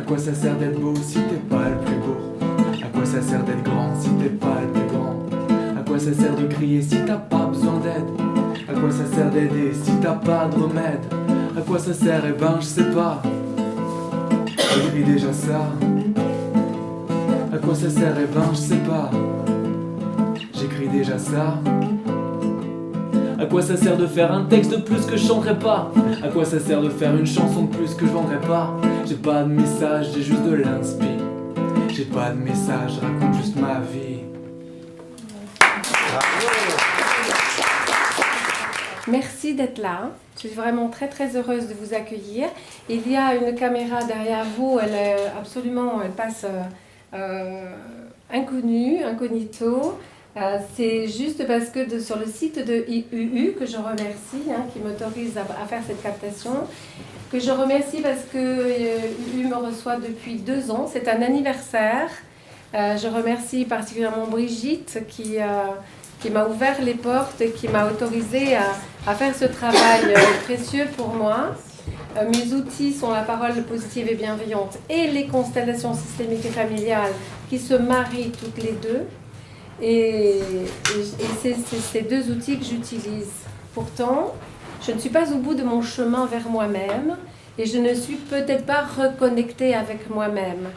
quoi ça sert d'être beau si t'es pas le plus beau? À quoi ça sert d'être grand si t'es pas le plus grand? À quoi ça sert de crier si t'as pas besoin d'aide? À quoi ça sert d'aider si t'as pas de remède? À quoi ça sert? Eh ben je sais pas. J'écris déjà ça. À quoi ça sert? Eh ben je sais pas. J'écris déjà ça. À quoi ça sert de faire un texte de plus que je chanterai pas? À quoi ça sert de faire une chanson de plus que je vendrai pas? J'ai pas de message, j'ai juste de l'inspi. J'ai pas de message, je raconte juste ma vie. Merci d'être là. Je suis vraiment très très heureuse de vous accueillir. Il y a une caméra derrière vous, elle passe incognito. C'est juste parce que sur le site de UU, que je remercie, qui m'autorise à faire cette captation, que je remercie parce que UU me reçoit depuis 2 ans. C'est un anniversaire. Je remercie particulièrement Brigitte qui m'a ouvert les portes et qui m'a autorisé à faire ce travail précieux pour moi. Mes outils sont la parole positive et bienveillante et les constellations systémiques et familiales qui se marient toutes les deux. Et c'est ces 2 outils que j'utilise. Pourtant, je ne suis pas au bout de mon chemin vers moi-même et je ne suis peut-être pas reconnectée avec moi-même.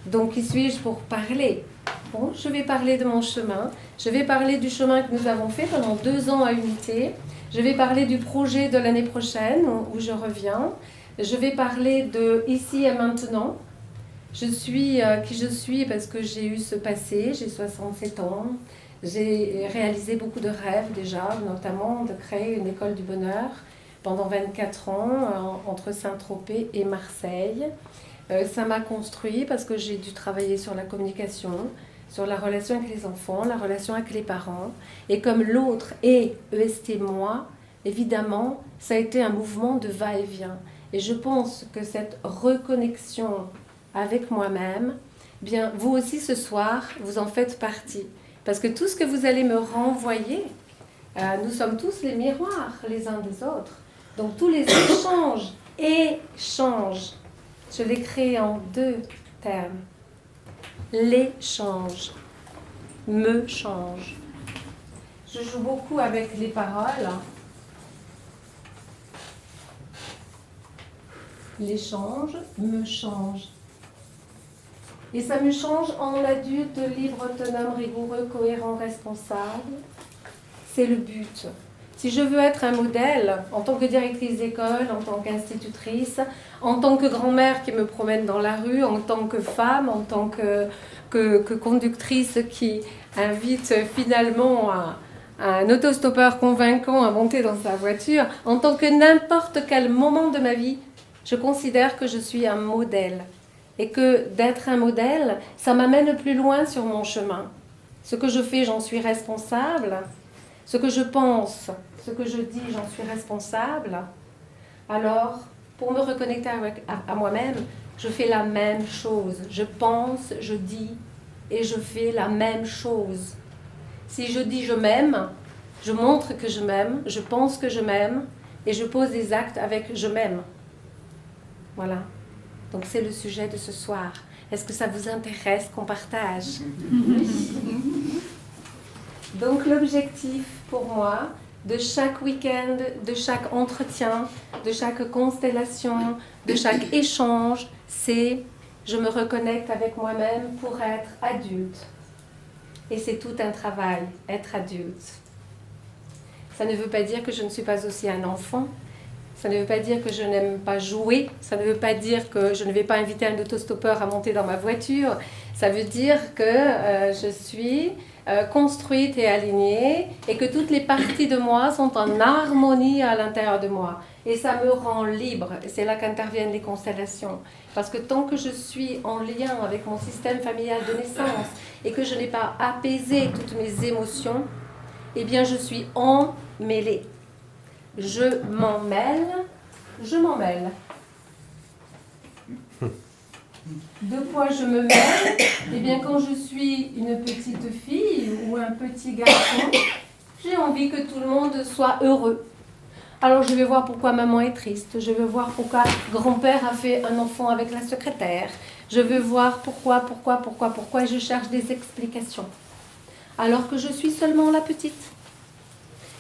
Donc, qui suis-je pour parler? Bon, je vais parler de mon chemin. Je vais parler du chemin que nous avons fait pendant 2 ans à Unité. Je vais parler du projet de l'année prochaine où je reviens. Je vais parler de ici et maintenant. Je suis qui je suis parce que j'ai eu ce passé, j'ai 67 ans. J'ai réalisé beaucoup de rêves déjà, notamment de créer une école du bonheur pendant 24 ans entre Saint-Tropez et Marseille. Ça m'a construit parce que j'ai dû travailler sur la communication, sur la relation avec les enfants, la relation avec les parents. Et comme l'autre est EST moi, évidemment, ça a été un mouvement de va-et-vient. Et je pense que cette reconnexion avec moi-même, bien, vous aussi ce soir, vous en faites partie. Parce que tout ce que vous allez me renvoyer, nous sommes tous les miroirs les uns des autres. Donc tous les échanges, je l'ai créé en 2 termes. L'échange, me change. Je joue beaucoup avec les paroles. L'échange me change. Et ça me change en adulte libre, autonome, rigoureux, cohérent, responsable. C'est le but. Si je veux être un modèle, en tant que directrice d'école, en tant qu'institutrice, en tant que grand-mère qui me promène dans la rue, en tant que femme, en tant que conductrice qui invite finalement un autostoppeur convaincant à monter dans sa voiture, en tant que n'importe quel moment de ma vie, je considère que je suis un modèle. Et que d'être un modèle, ça m'amène plus loin sur mon chemin. Ce que je fais, j'en suis responsable. Ce que je pense, ce que je dis, j'en suis responsable. Alors, pour me reconnecter à moi-même, je fais la même chose. Je pense, je dis et je fais la même chose. Si je dis je m'aime, je montre que je m'aime, je pense que je m'aime et je pose des actes avec je m'aime. Voilà. Donc c'est le sujet de ce soir. Est-ce que ça vous intéresse qu'on partage? Donc l'objectif pour moi de chaque week-end, de chaque entretien, de chaque constellation, de chaque échange, c'est je me reconnecte avec moi-même pour être adulte. Et c'est tout un travail, être adulte. Ça ne veut pas dire que je ne suis pas aussi un enfant. Ça ne veut pas dire que je n'aime pas jouer, ça ne veut pas dire que je ne vais pas inviter un autostoppeur à monter dans ma voiture. Ça veut dire que je suis construite et alignée et que toutes les parties de moi sont en harmonie à l'intérieur de moi. Et ça me rend libre. Et c'est là qu'interviennent les constellations. Parce que tant que je suis en lien avec mon système familial de naissance et que je n'ai pas apaisé toutes mes émotions, eh bien je suis emmêlée. Je m'en mêle. De quoi je me mêle? Eh bien, quand je suis une petite fille ou un petit garçon, j'ai envie que tout le monde soit heureux. Alors je vais voir pourquoi maman est triste, je veux voir pourquoi grand-père a fait un enfant avec la secrétaire, je veux voir pourquoi, et je cherche des explications. Alors que je suis seulement la petite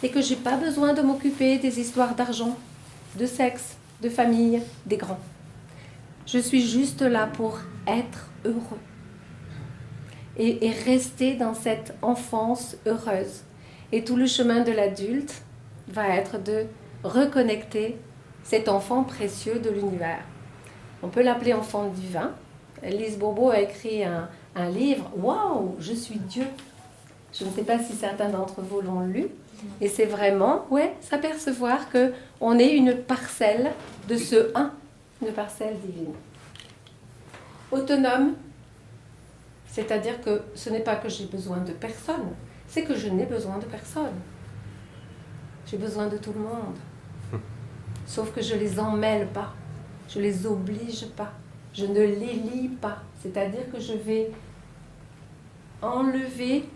et que je n'ai pas besoin de m'occuper des histoires d'argent, de sexe, de famille, des grands. Je suis juste là pour être heureux et rester dans cette enfance heureuse. Et tout le chemin de l'adulte va être de reconnecter cet enfant précieux de l'univers. On peut l'appeler enfant divin. Lise Bourbeau a écrit un livre, « Waouh, je suis Dieu ». Je ne sais pas si certains d'entre vous l'ont lu. Et c'est vraiment, s'apercevoir qu'on est une parcelle de ce un, une parcelle divine. Autonome, c'est-à-dire que ce n'est pas que j'ai besoin de personne, c'est que je n'ai besoin de personne. J'ai besoin de tout le monde. Sauf que je ne les emmêle pas, je ne les oblige pas, je ne les lie pas. C'est-à-dire que je vais enlever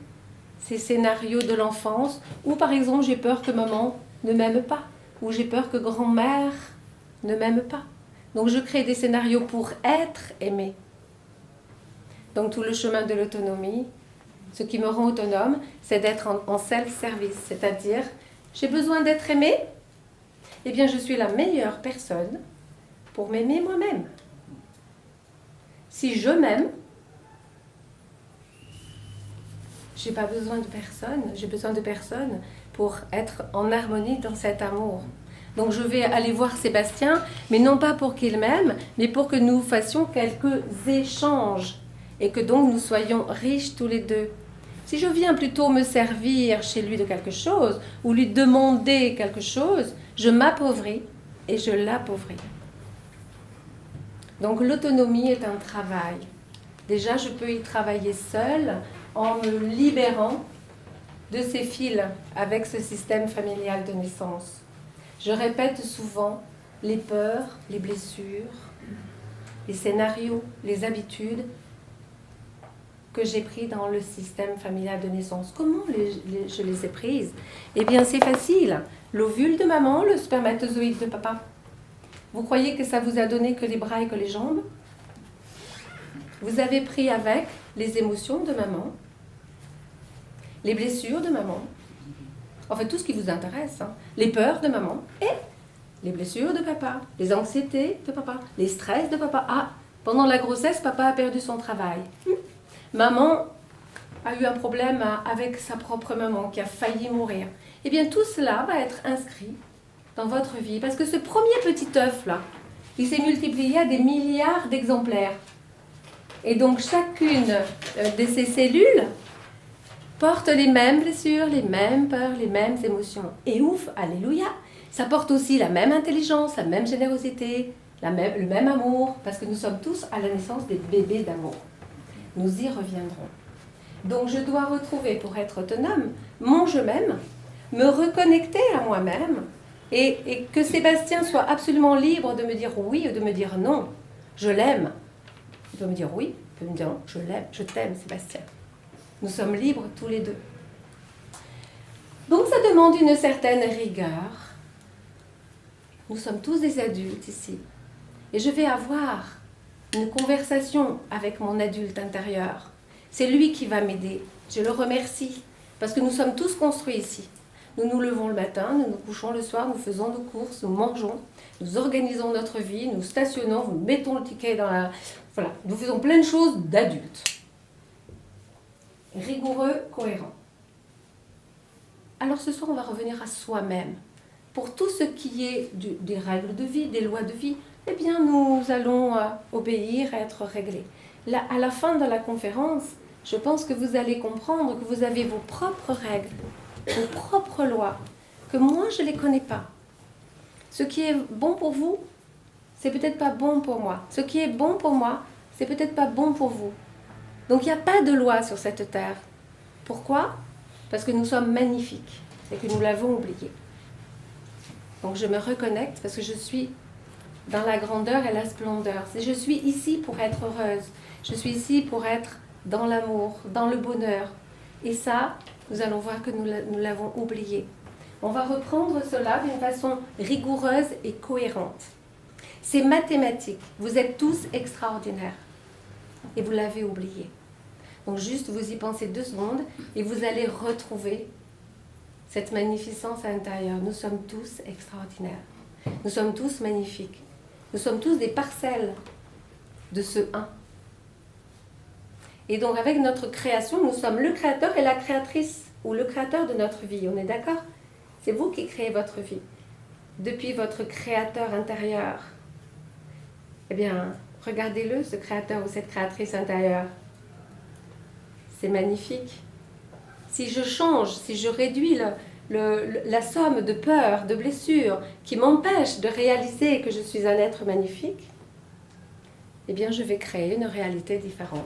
ces scénarios de l'enfance où, par exemple, j'ai peur que maman ne m'aime pas, ou j'ai peur que grand-mère ne m'aime pas. Donc, je crée des scénarios pour être aimée. Donc, tout le chemin de l'autonomie, ce qui me rend autonome, c'est d'être en self-service, c'est-à-dire, j'ai besoin d'être aimée, eh bien, je suis la meilleure personne pour m'aimer moi-même. Si je m'aime, j'ai pas besoin de personne, j'ai besoin de personne pour être en harmonie dans cet amour. Donc je vais aller voir Sébastien, mais non pas pour qu'il m'aime, mais pour que nous fassions quelques échanges et que donc nous soyons riches tous les deux. Si je viens plutôt me servir chez lui de quelque chose ou lui demander quelque chose, je m'appauvris et je l'appauvris. Donc l'autonomie est un travail. Déjà, je peux y travailler seule en me libérant de ces fils avec ce système familial de naissance. Je répète souvent les peurs, les blessures, les scénarios, les habitudes que j'ai pris dans le système familial de naissance. Comment je les ai prises? Eh bien, c'est facile. L'ovule de maman, le spermatozoïde de papa. Vous croyez que ça vous a donné que les bras et que les jambes? Vous avez pris avec les émotions de maman, les blessures de maman, en fait tout ce qui vous intéresse, les peurs de maman et les blessures de papa, les anxiétés de papa, les stress de papa. Ah, pendant la grossesse, papa a perdu son travail. Maman a eu un problème avec sa propre maman qui a failli mourir. Eh bien, tout cela va être inscrit dans votre vie parce que ce premier petit œuf-là, il s'est multiplié à des milliards d'exemplaires. Et donc, chacune de ces cellules porte les mêmes blessures, les mêmes peurs, les mêmes émotions. Et ouf, alléluia, ça porte aussi la même intelligence, la même générosité, le même amour, parce que nous sommes tous à la naissance des bébés d'amour. Nous y reviendrons. Donc je dois retrouver, pour être autonome, mon je-m'aime, me reconnecter à moi-même, et que Sébastien soit absolument libre de me dire oui ou de me dire non. Je l'aime. Il peut me dire oui, il peut me dire non, je l'aime, je t'aime Sébastien. Nous sommes libres tous les deux. Donc ça demande une certaine rigueur. Nous sommes tous des adultes ici. Et je vais avoir une conversation avec mon adulte intérieur. C'est lui qui va m'aider. Je le remercie. Parce que nous sommes tous construits ici. Nous nous levons le matin, nous nous couchons le soir, nous faisons nos courses, nous mangeons, nous organisons notre vie, nous stationnons, nous mettons le ticket dans la... Voilà, nous faisons plein de choses d'adultes. Rigoureux, cohérent. Alors ce soir, on va revenir à soi-même. Pour tout ce qui est des règles de vie, des lois de vie, eh bien, nous allons obéir, être réglés. Là, à la fin de la conférence, je pense que vous allez comprendre que vous avez vos propres règles, vos propres lois, que moi, je ne les connais pas. Ce qui est bon pour vous, c'est peut-être pas bon pour moi. Ce qui est bon pour moi, c'est peut-être pas bon pour vous. Donc, il n'y a pas de loi sur cette terre. Pourquoi? Parce que nous sommes magnifiques et que nous l'avons oublié. Donc, je me reconnecte parce que je suis dans la grandeur et la splendeur. Je suis ici pour être heureuse. Je suis ici pour être dans l'amour, dans le bonheur. Et ça, nous allons voir que nous l'avons oublié. On va reprendre cela d'une façon rigoureuse et cohérente. C'est mathématique. Vous êtes tous extraordinaires. Et vous l'avez oublié. Donc juste vous y pensez 2 secondes et vous allez retrouver cette magnificence intérieure. Nous sommes tous extraordinaires. Nous sommes tous magnifiques. Nous sommes tous des parcelles de ce un. Et donc avec notre création, nous sommes le créateur et la créatrice, ou le créateur de notre vie. On est d'accord? C'est vous qui créez votre vie. Depuis votre créateur intérieur. Eh bien, regardez-le, ce créateur ou cette créatrice intérieure. C'est magnifique. Si je change, si je réduis la somme de peurs, de blessures qui m'empêchent de réaliser que je suis un être magnifique, eh bien je vais créer une réalité différente.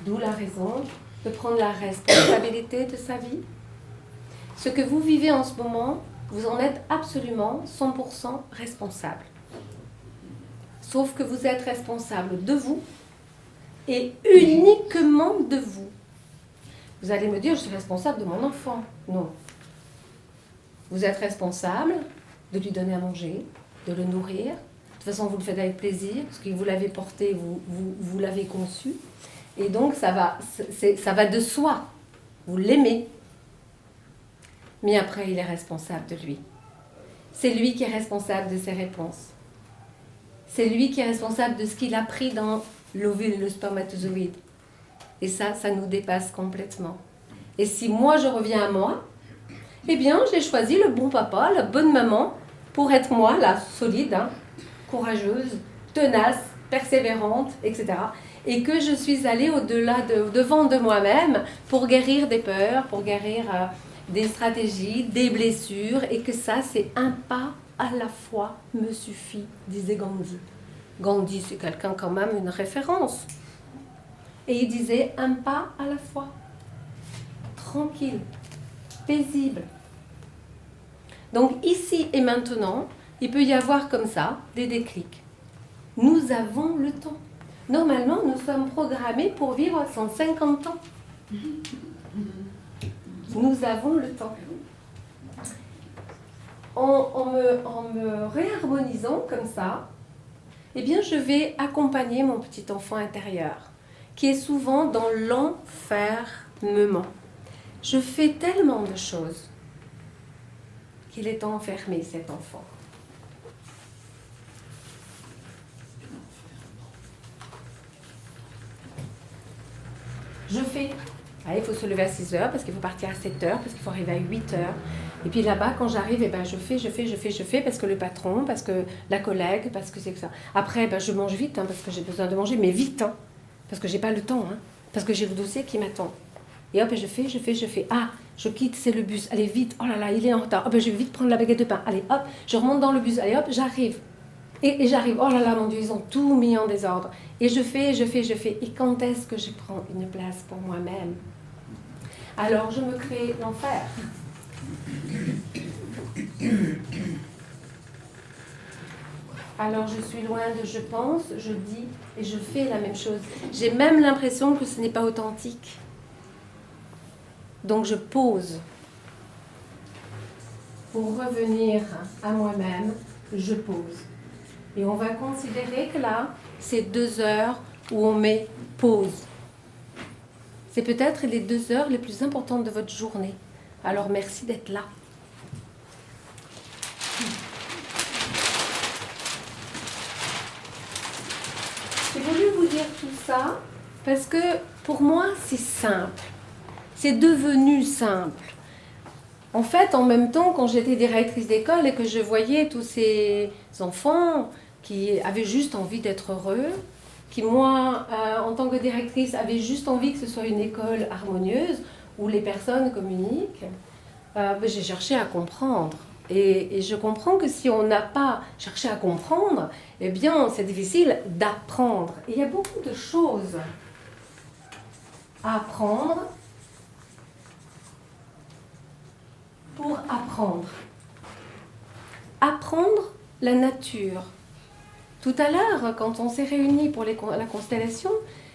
D'où la raison de prendre la responsabilité de sa vie. Ce que vous vivez en ce moment, vous en êtes absolument 100% responsable. Sauf que vous êtes responsable de vous et uniquement de vous. Vous allez me dire, je suis responsable de mon enfant. Non. Vous êtes responsable de lui donner à manger, de le nourrir. De toute façon, vous le faites avec plaisir, parce que vous l'avez porté, vous l'avez conçu. Et donc, ça va de soi. Vous l'aimez. Mais après, il est responsable de lui. C'est lui qui est responsable de ses réponses. C'est lui qui est responsable de ce qu'il a pris dans l'ovule, le spermatozoïde. Et ça nous dépasse complètement. Et si moi, je reviens à moi, eh bien, j'ai choisi le bon papa, la bonne maman, pour être moi, la solide, courageuse, tenace, persévérante, etc. Et que je suis allée au-delà, devant de moi-même, pour guérir des peurs, pour guérir des stratégies, des blessures, et que ça, c'est un pas à la fois me suffit, disait Gandhi. Gandhi, c'est quelqu'un quand même, une référence. Et il disait un pas à la fois, tranquille, paisible. Donc ici et maintenant, il peut y avoir comme ça des déclics. Nous avons le temps. Normalement, nous sommes programmés pour vivre 150 ans. Nous avons le temps. En me réharmonisant comme ça, eh bien, je vais accompagner mon petit enfant intérieur, qui est souvent dans l'enfermement. Je fais tellement de choses qu'il est enfermé, cet enfant. Je fais. Il faut se lever à 6 heures, parce qu'il faut partir à 7 heures, parce qu'il faut arriver à 8 heures. Et puis là-bas, quand j'arrive, je fais, parce que le patron, parce que la collègue, parce que c'est que ça. Après, je mange vite, parce que j'ai besoin de manger, mais vite, parce que j'ai pas le temps, parce que j'ai le dossier qui m'attend. Et hop, je fais. Ah, je quitte, c'est le bus. Allez, vite, oh là là, il est en retard. Hop, je vais vite prendre la baguette de pain. Allez, hop, je remonte dans le bus. Allez, hop, j'arrive. Et j'arrive. Oh là là, mon Dieu, ils ont tout mis en désordre. Et je fais. Et quand est-ce que je prends une place pour moi-même? Alors, je me crée l'enfer. Alors, je suis loin de je pense, je dis et je fais la même chose. J'ai même l'impression que ce n'est pas authentique. Donc, je pose. Pour revenir à moi-même, je pose. Et on va considérer que là, c'est 2 heures où on met pause. C'est peut-être les 2 heures les plus importantes de votre journée. Alors, merci d'être là. J'ai voulu vous dire tout ça parce que pour moi, c'est simple. C'est devenu simple. En fait, en même temps, quand j'étais directrice d'école et que je voyais tous ces enfants qui avaient juste envie d'être heureux, qui, moi, en tant que directrice, avaient juste envie que ce soit une école harmonieuse où les personnes communiquent, j'ai cherché à comprendre. Et je comprends que si on n'a pas cherché à comprendre, eh bien, c'est difficile d'apprendre. Et il y a beaucoup de choses à apprendre pour apprendre. Apprendre la nature. Tout à l'heure, quand on s'est réunis pour la constellation,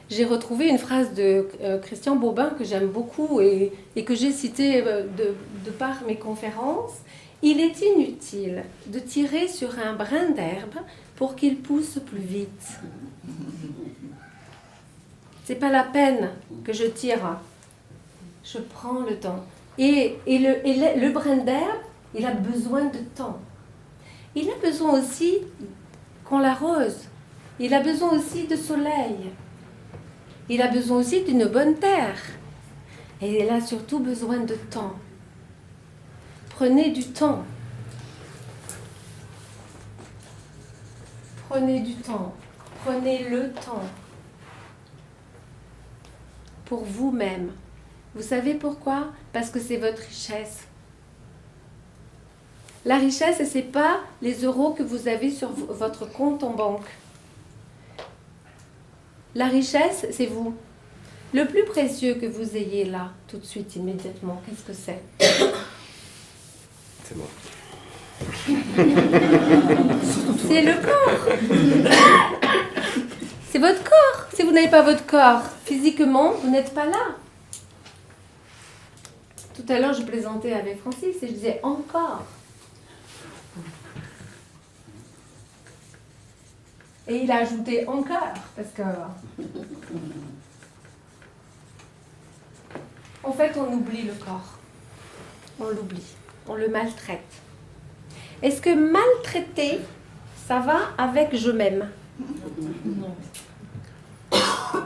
j'ai retrouvé une phrase de Christian Bobin que j'aime beaucoup et que j'ai citée de par mes conférences. Il est inutile de tirer sur un brin d'herbe pour qu'il pousse plus vite. C'est pas la peine que je tire. Je prends le temps. Et le brin d'herbe, il a besoin de temps. Il a besoin aussi qu'on l'arrose. Il a besoin aussi de soleil. Il a besoin aussi d'une bonne terre. Et il a surtout besoin de temps. Prenez du temps. Prenez du temps. Prenez le temps. Pour vous-même. Vous savez pourquoi? Parce que c'est votre richesse. La richesse, ce n'est pas les euros que vous avez sur votre compte en banque. La richesse, c'est vous. Le plus précieux que vous ayez là, tout de suite, immédiatement, qu'est-ce que c'est? C'est moi. C'est le corps. C'est votre corps. Si vous n'avez pas votre corps, physiquement, vous n'êtes pas là. Tout à l'heure, je plaisantais avec Francis et je disais encore. Et il a ajouté encore, parce que... En fait, on oublie le corps. On l'oublie. On le maltraite. Est-ce que maltraiter, ça va avec je m'aime?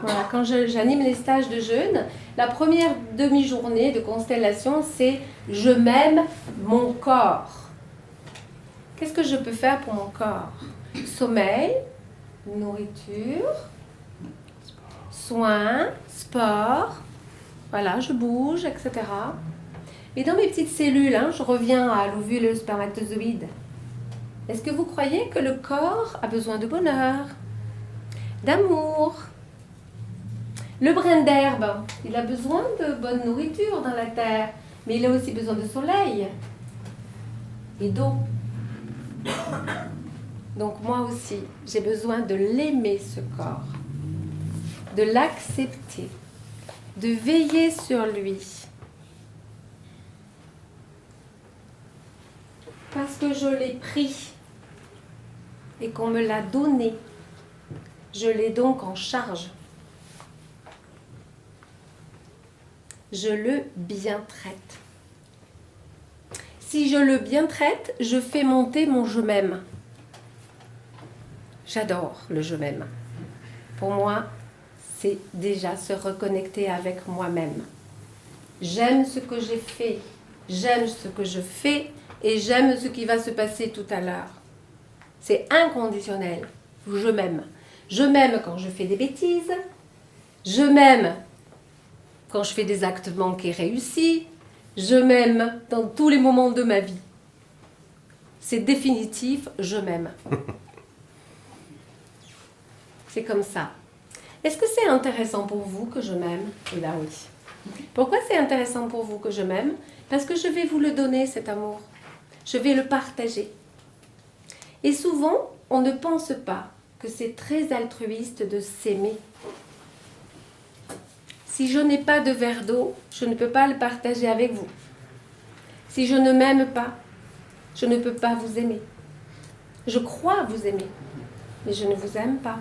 Voilà, quand j'anime les stages de jeûne, la première demi-journée de constellation, c'est je m'aime mon corps. Qu'est-ce que je peux faire pour mon corps? Sommeil, nourriture, soins, sport, voilà, je bouge, etc. Et dans mes petites cellules, je reviens à l'ovule spermatozoïde. Est-ce que vous croyez que le corps a besoin de bonheur, d'amour? Le brin d'herbe, il a besoin de bonne nourriture dans la terre, mais il a aussi besoin de soleil et d'eau. Donc moi aussi, j'ai besoin de l'aimer, ce corps, de l'accepter, de veiller sur lui. Parce que je l'ai pris et qu'on me l'a donné. Je l'ai donc en charge. Je le bien traite. Si je le bien traite, je fais monter mon je m'aime. J'adore le je m'aime. Pour moi, c'est déjà se reconnecter avec moi-même. J'aime ce que j'ai fait, j'aime ce que je fais et j'aime ce qui va se passer tout à l'heure. C'est inconditionnel. Je m'aime. Je m'aime quand je fais des bêtises. Je m'aime quand je fais des actes manqués réussis. Je m'aime dans tous les moments de ma vie. C'est définitif, je m'aime. C'est comme ça. Est-ce que c'est intéressant pour vous que je m'aime? Eh bien oui. Pourquoi c'est intéressant pour vous que je m'aime? Parce que je vais vous le donner, cet amour. Je vais le partager. Et souvent, on ne pense pas que c'est très altruiste de s'aimer. Si je n'ai pas de verre d'eau, je ne peux pas le partager avec vous. Si je ne m'aime pas, je ne peux pas vous aimer. Je crois vous aimer, mais je ne vous aime pas.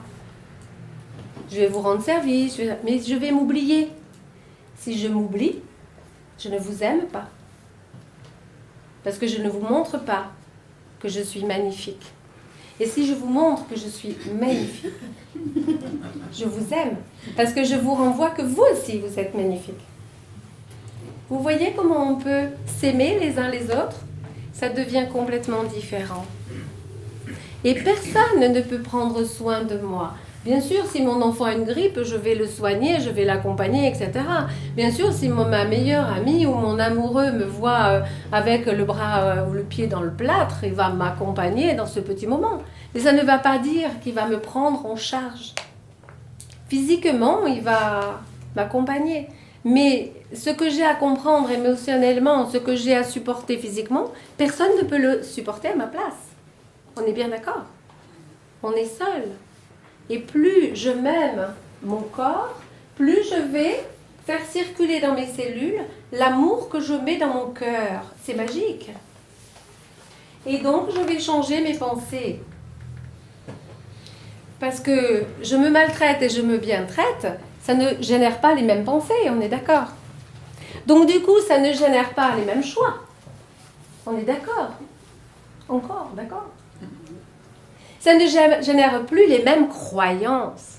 Je vais vous rendre service, mais je vais m'oublier. Si je m'oublie, je ne vous aime pas. Parce que je ne vous montre pas que je suis magnifique. Et si je vous montre que je suis magnifique, je vous aime. Parce que je vous renvoie que vous aussi, vous êtes magnifique. Vous voyez comment on peut s'aimer les uns les autres? Ça devient complètement différent. Et personne ne peut prendre soin de moi. Bien sûr, si mon enfant a une grippe, je vais le soigner, je vais l'accompagner, etc. Bien sûr, si ma meilleure amie ou mon amoureux me voit avec le bras ou le pied dans le plâtre, il va m'accompagner dans ce petit moment. Mais ça ne va pas dire qu'il va me prendre en charge. Physiquement, il va m'accompagner. Mais ce que j'ai à comprendre émotionnellement, ce que j'ai à supporter physiquement, personne ne peut le supporter à ma place. On est bien d'accord? On est seul. Et plus je m'aime, mon corps, plus je vais faire circuler dans mes cellules l'amour que je mets dans mon cœur. C'est magique. Et donc, je vais changer mes pensées. Parce que je me maltraite et je me bien traite, ça ne génère pas les mêmes pensées, on est d'accord. Donc, du coup, ça ne génère pas les mêmes choix. On est d'accord. Encore, d'accord. Ça ne génère plus les mêmes croyances.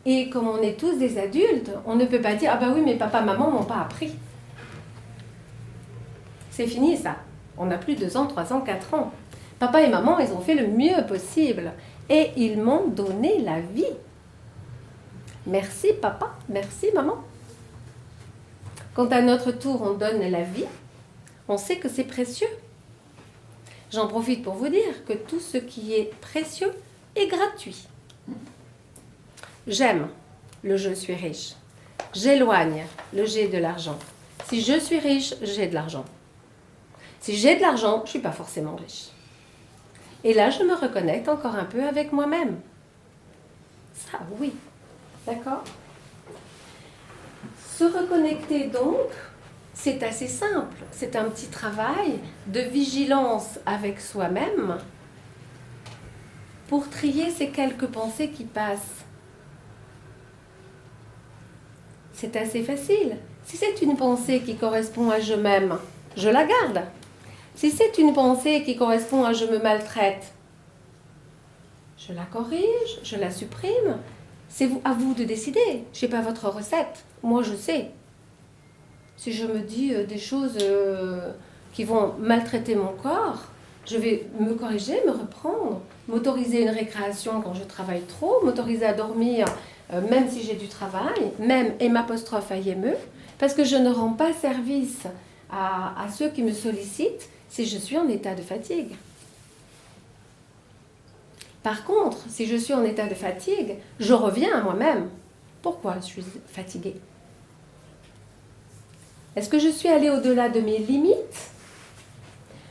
Et comme on est tous des adultes, on ne peut pas dire « Ah ben oui, mais papa, maman m'ont pas appris. » C'est fini ça. On n'a plus 2 ans, 3 ans, 4 ans. Papa et maman, ils ont fait le mieux possible. Et ils m'ont donné la vie. Merci papa, merci maman. Quand à notre tour on donne la vie, on sait que c'est précieux. J'en profite pour vous dire que tout ce qui est précieux est gratuit. J'aime le je suis riche. J'éloigne le j'ai de l'argent. Si je suis riche, j'ai de l'argent. Si j'ai de l'argent, je ne suis pas forcément riche. Et là, je me reconnecte encore un peu avec moi-même. Ça, oui. D'accord ? Se reconnecter donc, c'est assez simple. C'est un petit travail de vigilance avec soi-même pour trier ces quelques pensées qui passent. C'est assez facile. Si c'est une pensée qui correspond à je m'aime, je la garde. Si c'est une pensée qui correspond à je me maltraite, je la corrige, je la supprime. C'est à vous de décider. Je n'ai pas votre recette. Moi, je sais. Si je me dis des choses qui vont maltraiter mon corps, je vais me corriger, me reprendre, m'autoriser une récréation quand je travaille trop, m'autoriser à dormir même si j'ai du travail, même M', parce que je ne rends pas service à ceux qui me sollicitent si je suis en état de fatigue. Par contre, si je suis en état de fatigue, je reviens à moi-même. Pourquoi je suis fatiguée ? Est-ce que je suis allée au-delà de mes limites ?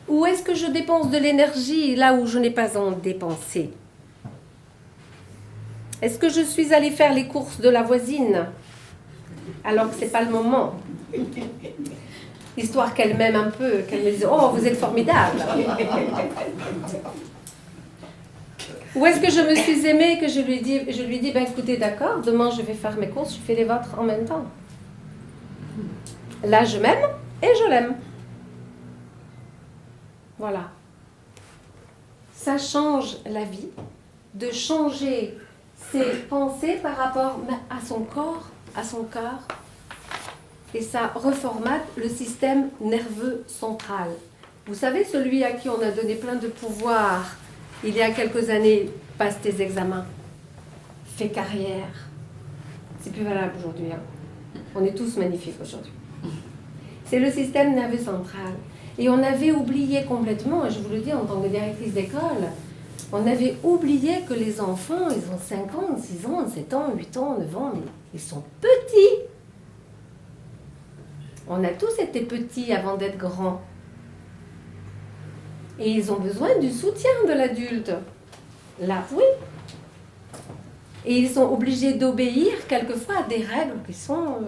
Ou est-ce que je dépense de l'énergie là où je n'ai pas à en dépenser ? Est-ce que je suis allée faire les courses de la voisine alors que ce n'est pas le moment ? Histoire qu'elle m'aime un peu, qu'elle me dise « Oh, vous êtes formidable !» Ou est-ce que je me suis aimée et que je lui dis ben, « Écoutez, d'accord, demain je vais faire mes courses, je fais les vôtres en même temps. » Là, je m'aime et je l'aime. Voilà. Ça change la vie, de changer ses pensées par rapport à son corps, à son cœur. Et ça reformate le système nerveux central. Vous savez, celui à qui on a donné plein de pouvoir il y a quelques années, passe tes examens, fais carrière. C'est plus valable aujourd'hui. Hein. On est tous magnifiques aujourd'hui. C'est le système nerveux central. Et on avait oublié complètement, et je vous le dis en tant que directrice d'école, on avait oublié que les enfants, ils ont 5 ans, 6 ans, 7 ans, 8 ans, 9 ans, mais ils sont petits. On a tous été petits avant d'être grands. Et ils ont besoin du soutien de l'adulte. Là, oui. Et ils sont obligés d'obéir quelquefois à des règles qui sont...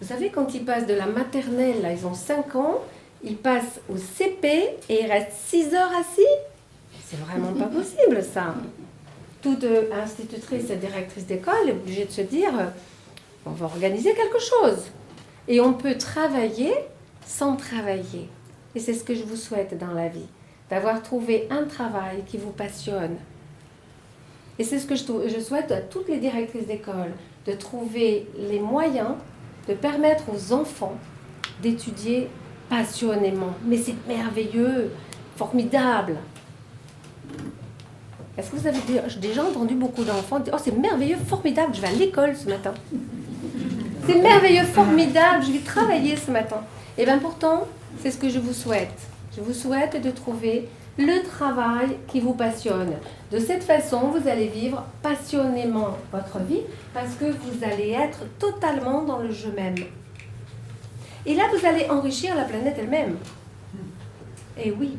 Vous savez, quand ils passent de la maternelle, là, ils ont 5 ans, ils passent au CP et ils restent 6 heures assis. C'est vraiment pas possible, ça. Toute institutrice et directrice d'école est obligée de se dire, on va organiser quelque chose. Et on peut travailler sans travailler. Et c'est ce que je vous souhaite dans la vie, d'avoir trouvé un travail qui vous passionne. Et c'est ce que je souhaite à toutes les directrices d'école, de trouver les moyens de permettre aux enfants d'étudier passionnément. Mais c'est merveilleux, formidable. Est-ce que vous avez déjà entendu beaucoup d'enfants dire « Oh, c'est merveilleux, formidable, je vais à l'école ce matin. C'est merveilleux, formidable, je vais travailler ce matin. » Et bien pourtant, c'est ce que je vous souhaite. Je vous souhaite de trouver le travail qui vous passionne. De cette façon, vous allez vivre passionnément votre vie parce que vous allez être totalement dans le je m'aime. Et là, vous allez enrichir la planète elle-même. Et oui,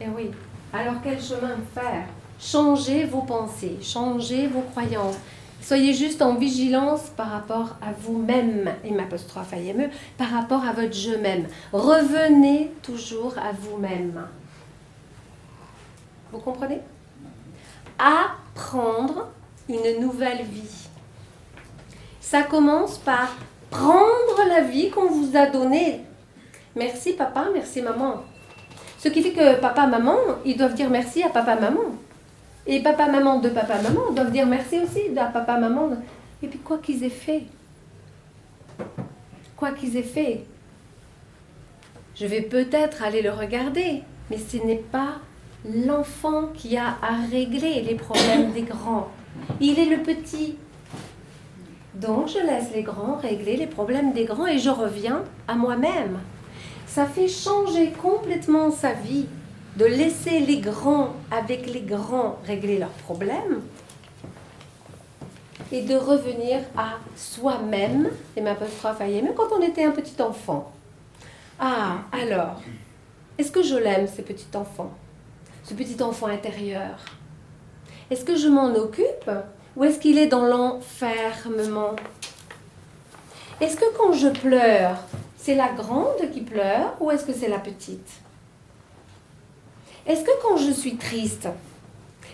et oui. Alors quel chemin faire ? changez vos pensées, changez vos croyances. Soyez juste en vigilance par rapport à vous-même, M', par rapport à votre je-même. Revenez toujours à vous-même. Vous comprenez? Apprendre une nouvelle vie. Ça commence par prendre la vie qu'on vous a donnée. Merci papa, merci maman. Ce qui fait que papa, maman, ils doivent dire merci à papa, maman. Et papa, maman de papa, maman doivent dire merci aussi à papa, maman. Et puis quoi qu'ils aient fait. Quoi qu'ils aient fait. Je vais peut-être aller le regarder, mais ce n'est pas l'enfant qui a à régler les problèmes des grands. Il est le petit. Donc je laisse les grands régler les problèmes des grands et je reviens à moi-même. Ça fait changer complètement sa vie de laisser les grands avec les grands régler leurs problèmes et de revenir à soi-même, et ma même quand on était un petit enfant. Ah, alors, est-ce que je l'aime, ce petit enfant intérieur? Est-ce que je m'en occupe ou est-ce qu'il est dans l'enfermement? Est-ce que quand je pleure, c'est la grande qui pleure ou est-ce que c'est la petite? Est-ce que quand je suis triste,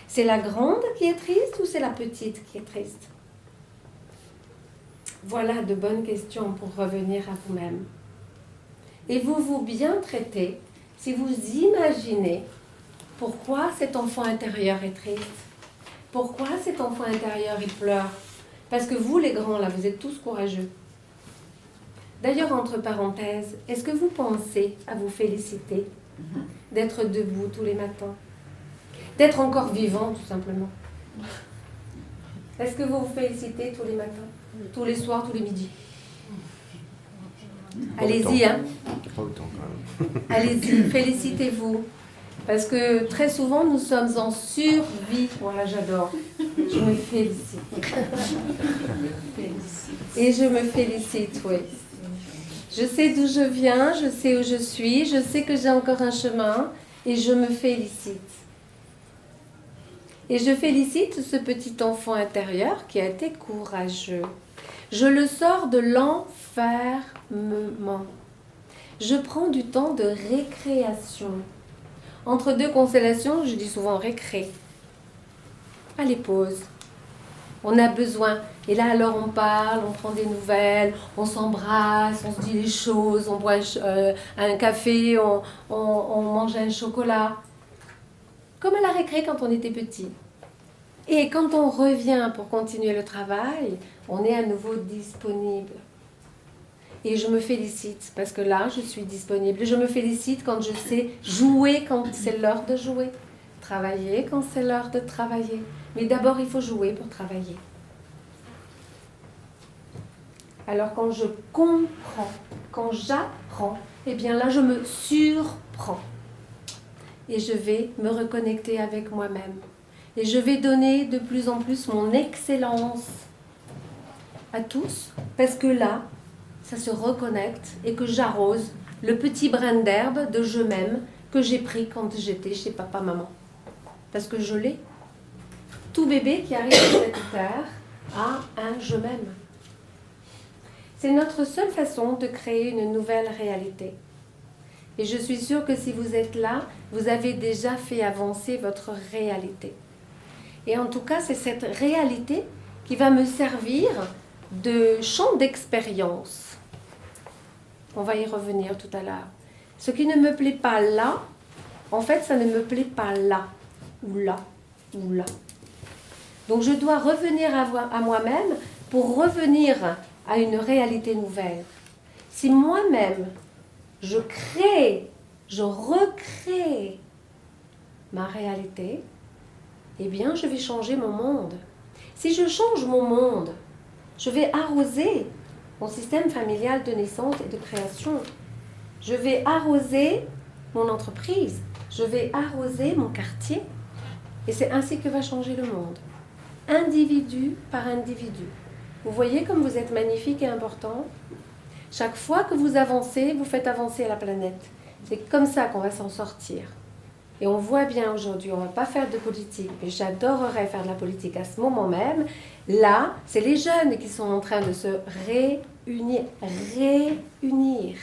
c'est la grande qui est triste ou c'est la petite qui est triste? Voilà de bonnes questions pour revenir à vous-même. Et vous vous bien traitez si vous imaginez pourquoi cet enfant intérieur est triste. Pourquoi cet enfant intérieur il pleure? Parce que vous les grands là, vous êtes tous courageux. D'ailleurs, entre parenthèses, est-ce que vous pensez à vous féliciter d'être debout tous les matins? D'être encore vivant, tout simplement. Est-ce que vous vous félicitez tous les matins? Tous les soirs, tous les midis? Allez-y, hein. Pas autant quand même. Allez-y, félicitez-vous. Parce que très souvent, nous sommes en survie. Voilà, j'adore. Je me félicite. Et je me félicite, oui. Je sais d'où je viens, je sais où je suis, je sais que j'ai encore un chemin et je me félicite. Et je félicite ce petit enfant intérieur qui a été courageux. Je le sors de l'enfermement. Je prends du temps de récréation. Entre deux constellations, je dis souvent récré. Allez, pause. On a besoin. Et là, alors, on parle, on prend des nouvelles, on s'embrasse, on se dit les choses, on boit un café, on mange un chocolat. Comme à la récré quand on était petit. Et quand on revient pour continuer le travail, on est à nouveau disponible. Et je me félicite parce que là, je suis disponible. Je me félicite quand je sais jouer quand c'est l'heure de jouer. Travailler quand c'est l'heure de travailler. Mais d'abord, il faut jouer pour travailler. Alors quand je comprends, quand j'apprends, eh bien là, je me surprends. Et je vais me reconnecter avec moi-même. Et je vais donner de plus en plus mon excellence à tous. Parce que là, ça se reconnecte et que j'arrose le petit brin d'herbe de je m'aime que j'ai pris quand j'étais chez papa-maman. Parce que je l'ai. Tout bébé qui arrive sur cette terre a un je m'aime. C'est notre seule façon de créer une nouvelle réalité. Et je suis sûre que si vous êtes là, vous avez déjà fait avancer votre réalité. Et en tout cas, c'est cette réalité qui va me servir de champ d'expérience. On va y revenir tout à l'heure. Ce qui ne me plaît pas là, en fait, ça ne me plaît pas là, ou là, ou là. Donc je dois revenir à moi-même pour revenir à une réalité nouvelle. Si moi-même, je crée, je recrée ma réalité, eh bien, je vais changer mon monde. Si je change mon monde, je vais arroser mon système familial de naissance et de création. Je vais arroser mon entreprise. Je vais arroser mon quartier. Et c'est ainsi que va changer le monde. Individu par individu. Vous voyez comme vous êtes magnifique et important? Chaque fois que vous avancez, vous faites avancer la planète. C'est comme ça qu'on va s'en sortir. Et on voit bien aujourd'hui, on ne va pas faire de politique, mais j'adorerais faire de la politique à ce moment même. Là, c'est les jeunes qui sont en train de se réunir. Réunir.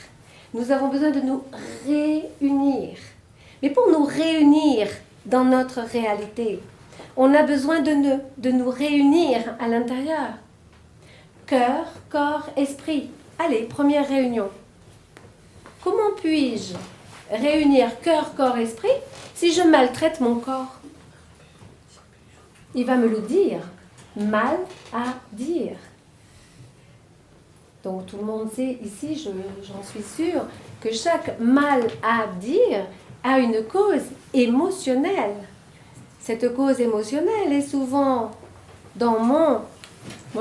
Nous avons besoin de nous réunir. Mais pour nous réunir dans notre réalité, on a besoin de nous réunir à l'intérieur. Cœur, corps, esprit. Allez, première réunion. Comment puis-je réunir cœur, corps, esprit si je maltraite mon corps? Il va me le dire. Mal à dire. Donc tout le monde sait ici, j'en suis sûre, que chaque mal à dire a une cause émotionnelle. Cette cause émotionnelle est souvent dans moi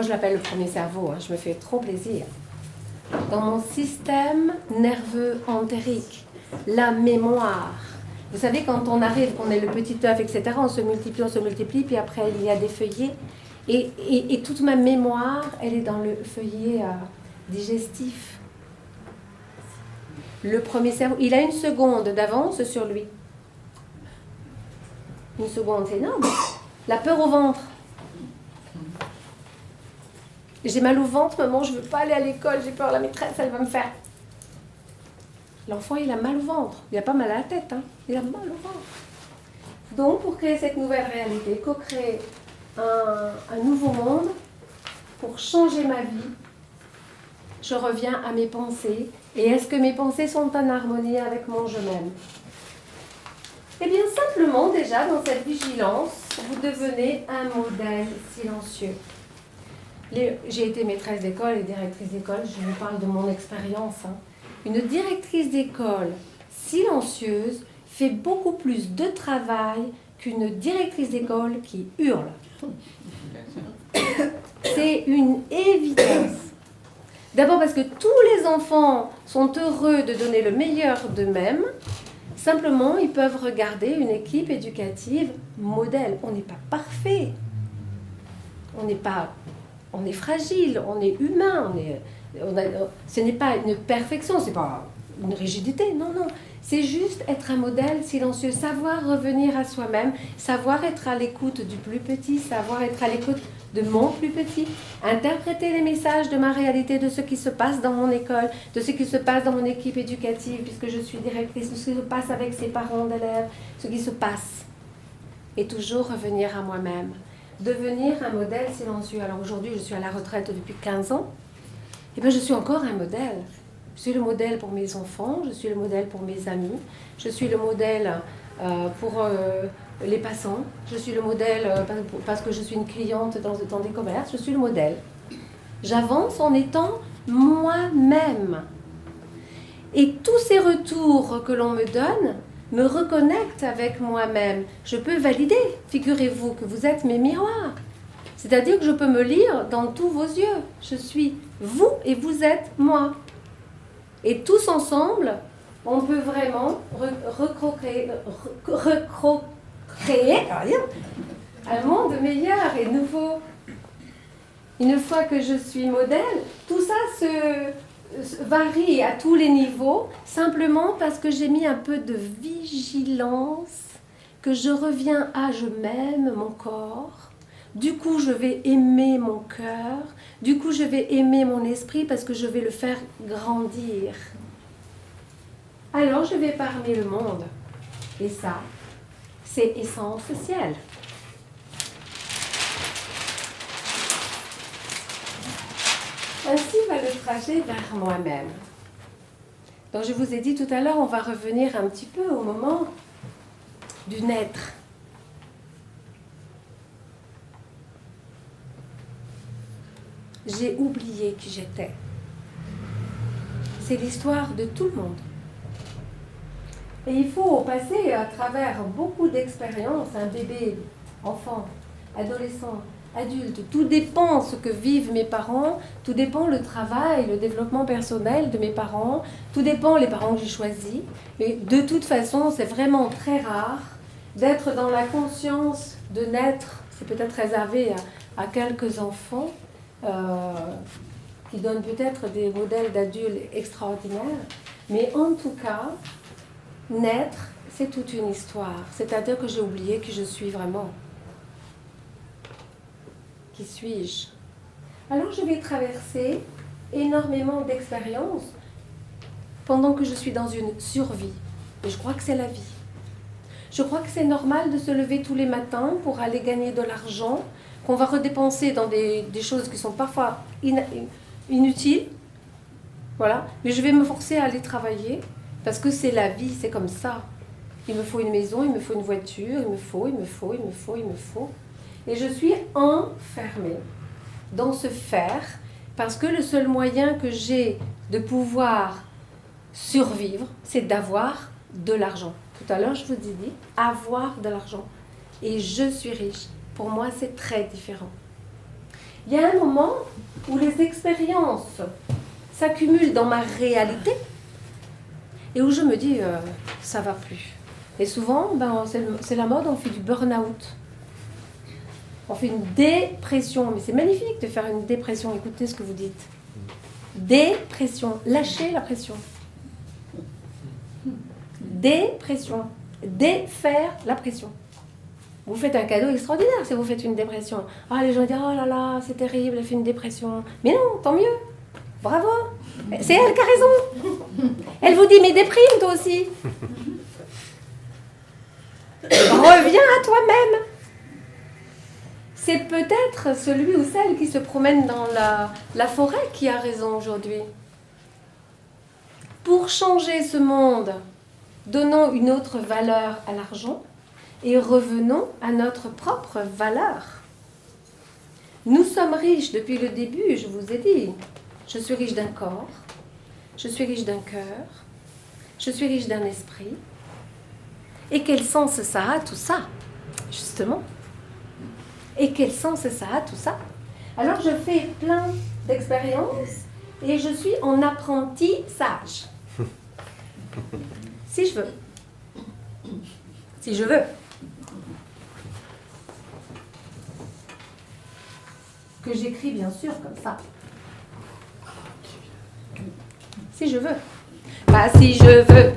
je l'appelle le premier cerveau, je me fais trop plaisir, dans mon système nerveux entérique, la mémoire. Vous savez, quand on arrive, qu'on est le petit œuf, etc., on se multiplie, puis après il y a des feuillets, et toute ma mémoire, elle est dans le feuillet digestif. Le premier cerveau, il a une seconde d'avance sur lui. Une seconde, c'est énorme. La peur au ventre. J'ai mal au ventre, maman, je ne veux pas aller à l'école, j'ai peur, la maîtresse, elle va me faire. L'enfant, il a mal au ventre. Il n'a pas mal à la tête, il a mal au ventre. Donc, pour créer cette nouvelle réalité, co-créer un nouveau monde, pour changer ma vie, je reviens à mes pensées. Et est-ce que mes pensées sont en harmonie avec mon je m'aime? Eh bien, simplement, déjà, dans cette vigilance, vous devenez un modèle silencieux. J'ai été maîtresse d'école et directrice d'école, je vous parle de mon expérience. Une directrice d'école silencieuse fait beaucoup plus de travail qu'une directrice d'école qui hurle. C'est une évidence. D'abord parce que tous les enfants sont heureux de donner le meilleur d'eux-mêmes. Simplement, ils peuvent regarder une équipe éducative modèle. On n'est pas parfait. On est fragile, on est humain. Ce n'est pas une perfection, ce n'est pas une rigidité. Non. C'est juste être un modèle silencieux, savoir revenir à soi-même, savoir être à l'écoute du plus petit, savoir être à l'écoute de mon plus petit, interpréter les messages de ma réalité, de ce qui se passe dans mon école, de ce qui se passe dans mon équipe éducative, puisque je suis directrice, de ce qui se passe avec ses parents d'élèves, ce qui se passe. Et toujours revenir à moi-même. Devenir un modèle silencieux. Alors aujourd'hui, je suis à la retraite depuis 15 ans. Et bien, je suis encore un modèle. Je suis le modèle pour mes enfants, je suis le modèle pour mes amis, je suis le modèle pour les passants, je suis le modèle parce que je suis une cliente dans des commerces, je suis le modèle. J'avance en étant moi-même. Et tous ces retours que l'on me donne me reconnectent avec moi-même. Je peux valider, figurez-vous, que vous êtes mes miroirs. C'est-à-dire que je peux me lire dans tous vos yeux. Je suis vous et vous êtes moi. Et tous ensemble, on peut vraiment recréer un monde meilleur et nouveau. Une fois que je suis modèle, tout ça se varie à tous les niveaux, simplement parce que j'ai mis un peu de vigilance, que je reviens à je m'aime mon corps. Du coup, je vais aimer mon cœur. Du coup, je vais aimer mon esprit parce que je vais le faire grandir. Alors, je vais parler le monde. Et ça, c'est essentiel. Ainsi va le trajet vers moi-même. Donc, je vous ai dit tout à l'heure, on va revenir un petit peu au moment du naître. J'ai oublié qui j'étais. C'est l'histoire de tout le monde. Et il faut passer à travers beaucoup d'expériences, un bébé, enfant, adolescent, adulte. Tout dépend ce que vivent mes parents, tout dépend le travail, le développement personnel de mes parents, tout dépend les parents que j'ai choisis. Mais de toute façon, c'est vraiment très rare d'être dans la conscience de naître. C'est peut-être réservé à quelques enfants. Qui donnent peut-être des modèles d'adultes extraordinaires, mais en tout cas, naître, c'est toute une histoire. C'est-à-dire que j'ai oublié qui je suis vraiment. Qui suis-je? Alors je vais traverser énormément d'expériences pendant que je suis dans une survie. Et je crois que c'est la vie. Je crois que c'est normal de se lever tous les matins pour aller gagner de l'argent, qu'on va redépenser dans des choses qui sont parfois inutiles. Voilà. Mais je vais me forcer à aller travailler parce que c'est la vie, c'est comme ça. Il me faut une maison, il me faut une voiture, il me faut. Et je suis enfermée dans ce faire parce que le seul moyen que j'ai de pouvoir survivre, c'est d'avoir de l'argent. Tout à l'heure, je vous ai dit, avoir de l'argent. Et je suis riche. Pour moi, c'est très différent. Il y a un moment où les expériences s'accumulent dans ma réalité et où je me dis, ça va plus. Et souvent, c'est la mode, on fait du burn-out. On fait une dépression. Mais c'est magnifique de faire une dépression. Écoutez ce que vous dites. Dépression. Lâchez la pression. Dépression. Défaire la pression. Vous faites un cadeau extraordinaire si vous faites une dépression. Ah, les gens disent, oh là là, c'est terrible, elle fait une dépression. Mais non, tant mieux. Bravo. C'est elle qui a raison. Elle vous dit, mais déprime toi aussi. Reviens à toi-même. C'est peut-être celui ou celle qui se promène dans la forêt qui a raison aujourd'hui. Pour changer ce monde, donnons une autre valeur à l'argent et revenons à notre propre valeur. Nous sommes riches depuis le début, je vous ai dit. Je suis riche d'un corps, je suis riche d'un cœur, je suis riche d'un esprit. Et quel sens ça a tout ça, justement? Et quel sens ça a tout ça? Alors je fais plein d'expériences et je suis en apprentissage. Si je veux. Si je veux. Que j'écris bien sûr comme ça. Si je veux. Pas si je veux.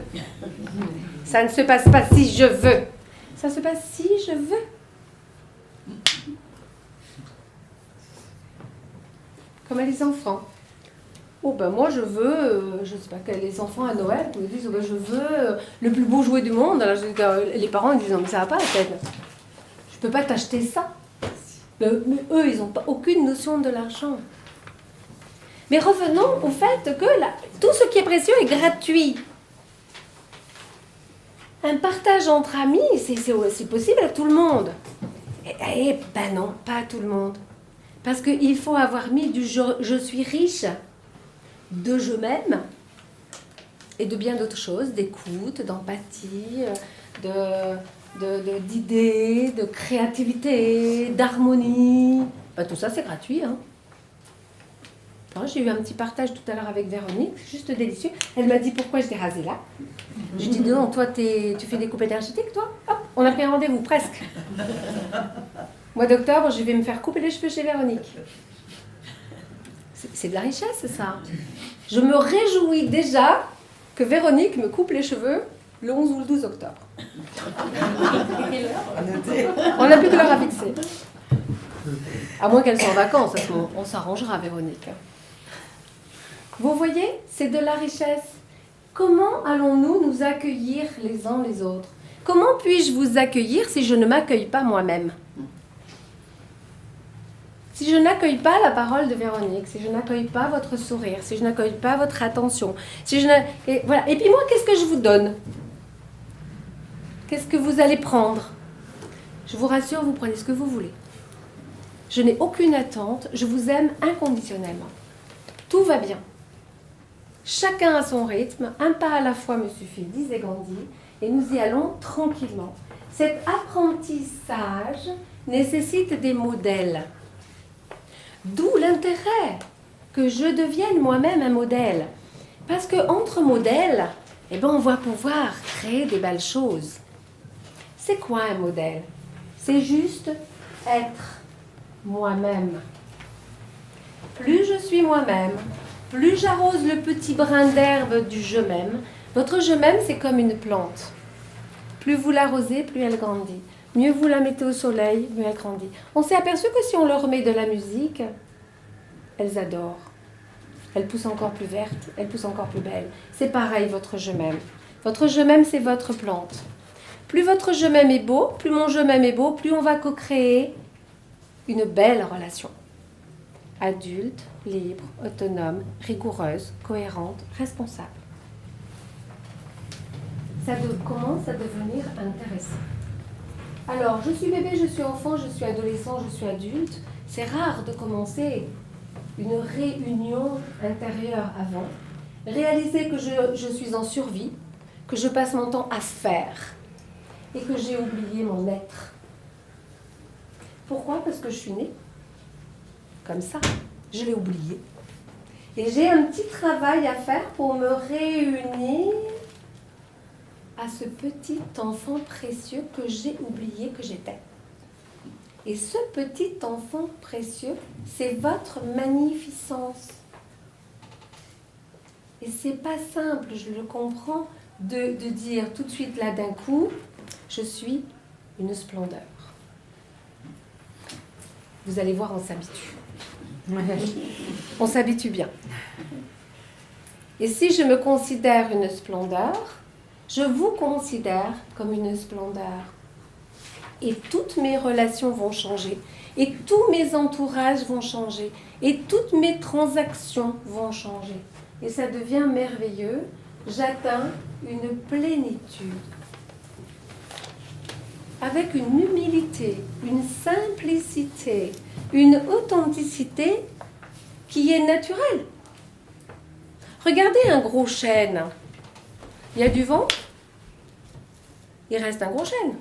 Ça ne se passe pas si je veux. Ça se passe si je veux. Comme les enfants. Oh ben moi je veux, je ne sais pas, les enfants à Noël me disent, oh ben je veux le plus beau jouet du monde. Alors les parents ils disent, non mais ça va pas la tête. Je ne peux pas t'acheter ça. Mais eux, ils n'ont aucune notion de l'argent. Mais revenons au fait que tout ce qui est précieux est gratuit. Un partage entre amis, c'est possible à tout le monde. Eh ben non, pas à tout le monde. Parce qu'il faut avoir mis du je suis riche de je m'aime et de bien d'autres choses, d'écoute, d'empathie, d'idées, de créativité, d'harmonie. Ben, tout ça, c'est gratuit. Hein. J'ai eu un petit partage tout à l'heure avec Véronique, juste délicieux. Elle m'a dit pourquoi j'étais rasée là. Je dis non, toi, tu fais des coupes énergétiques, toi? Hop, on a pris un rendez-vous, presque. Mois d'octobre, je vais me faire couper les cheveux chez Véronique. C'est de la richesse, ça. Je me réjouis déjà que Véronique me coupe les cheveux le 11 ou le 12 octobre. On n'a plus que l'heure à fixer. À moins qu'elle soit en vacances, à ce moment, on s'arrangera, Véronique. Vous voyez, c'est de la richesse. Comment allons-nous nous accueillir les uns les autres? Comment puis-je vous accueillir si je ne m'accueille pas moi-même? Si je n'accueille pas la parole de Véronique, si je n'accueille pas votre sourire, si je n'accueille pas votre attention, voilà. Et puis moi, qu'est-ce que je vous donne? Qu'est-ce que vous allez prendre? Je vous rassure, vous prenez ce que vous voulez. Je n'ai aucune attente, je vous aime inconditionnellement. Tout va bien. Chacun à son rythme, un pas à la fois me suffit, disait Gandhi, et nous y allons tranquillement. Cet apprentissage nécessite des modèles. D'où l'intérêt que je devienne moi-même un modèle. Parce qu'entre modèles, on va pouvoir créer des belles choses. C'est quoi un modèle? C'est juste être moi-même. Plus je suis moi-même, plus j'arrose le petit brin d'herbe du je m'aime. Votre je m'aime, c'est comme une plante. Plus vous l'arrosez, plus elle grandit. Mieux vous la mettez au soleil, mieux elle grandit. On s'est aperçu que si on leur met de la musique, elles adorent. Elles poussent encore plus vertes, elles poussent encore plus belles. C'est pareil, votre je m'aime. Votre je m'aime, c'est votre plante. Plus votre je m'aime est beau, plus mon je m'aime est beau, plus on va co-créer une belle relation. Adulte, libre, autonome, rigoureuse, cohérente, responsable. Ça commence à devenir intéressant. Alors, je suis bébé, je suis enfant, je suis adolescent, je suis adulte. C'est rare de commencer une réunion intérieure avant. Réaliser que je suis en survie, que je passe mon temps à faire et que j'ai oublié mon être. Pourquoi ? Parce que je suis née comme ça. Je l'ai oublié. Et j'ai un petit travail à faire pour me réunir à ce petit enfant précieux que j'ai oublié que j'étais. Et ce petit enfant précieux, c'est votre magnificence. Et c'est pas simple, je le comprends, de dire tout de suite là d'un coup, je suis une splendeur. Vous allez voir, on s'habitue. On s'habitue bien. Et si je me considère une splendeur, je vous considère comme une splendeur. Et toutes mes relations vont changer. Et tous mes entourages vont changer. Et toutes mes transactions vont changer. Et ça devient merveilleux. J'atteins une plénitude. Avec une humilité, une simplicité, une authenticité qui est naturelle. Regardez un gros chêne. Il y a du vent, il reste un gros chêne.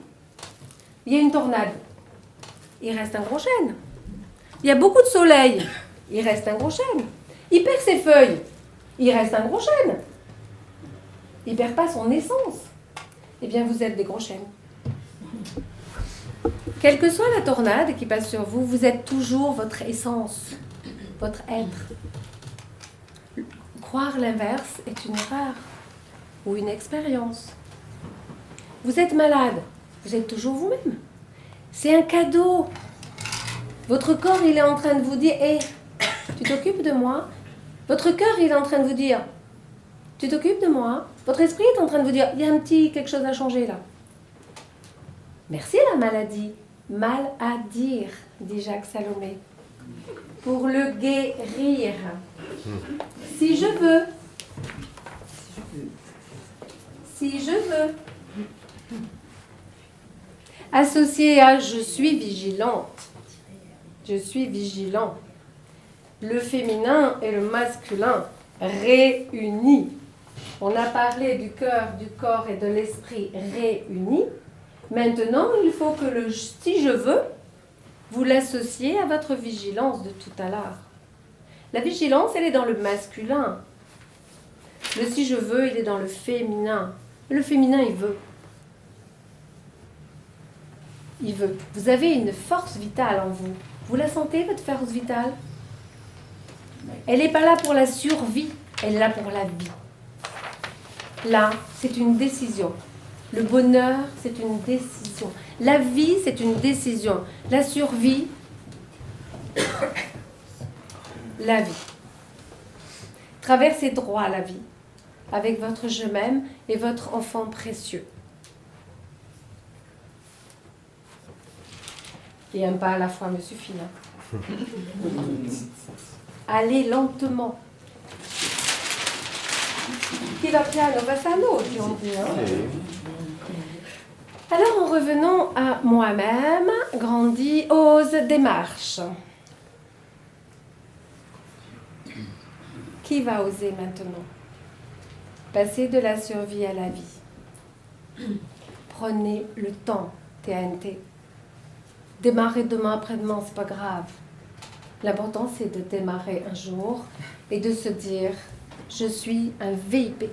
Il y a une tornade, il reste un gros chêne. Il y a beaucoup de soleil, il reste un gros chêne. Il perd ses feuilles, il reste un gros chêne. Il ne perd pas son essence. Eh bien, vous êtes des gros chênes. Quelle que soit la tornade qui passe sur vous, vous êtes toujours votre essence, votre être. Croire l'inverse est une erreur ou une expérience. Vous êtes malade, vous êtes toujours vous-même. C'est un cadeau. Votre corps, il est en train de vous dire, hé, tu t'occupes de moi. Votre cœur, il est en train de vous dire, tu t'occupes de moi. Votre esprit est en train de vous dire, il y a quelque chose à changer là. Merci la maladie. Mal à dire, dit Jacques Salomé. Pour le guérir. Si je veux. Si je veux. Associé à je suis vigilante. Je suis vigilant. Le féminin et le masculin réunis. On a parlé du cœur, du corps et de l'esprit réunis. Maintenant, il faut que le si je veux, vous l'associez à votre vigilance de tout à l'heure. La vigilance, elle est dans le masculin. Le si je veux, il est dans le féminin. Le féminin, il veut. Il veut. Vous avez une force vitale en vous. Vous la sentez, votre force vitale ? Elle n'est pas là pour la survie, elle est là pour la vie. Là, c'est une décision. Le bonheur, c'est une décision. La vie, c'est une décision. La survie, la vie. Traversez droit la vie avec votre je m'aime et votre enfant précieux. Et un pas à la fois me suffit. Hein. Allez lentement. Chi va piano va sano, on dit. Hein. Alors, en revenant à moi-même, grandis, ose, démarche. Qui va oser maintenant passer de la survie à la vie? Prenez le temps, TNT. Démarrer demain après-demain, c'est pas grave. L'important, c'est de démarrer un jour et de se dire, je suis un VIP,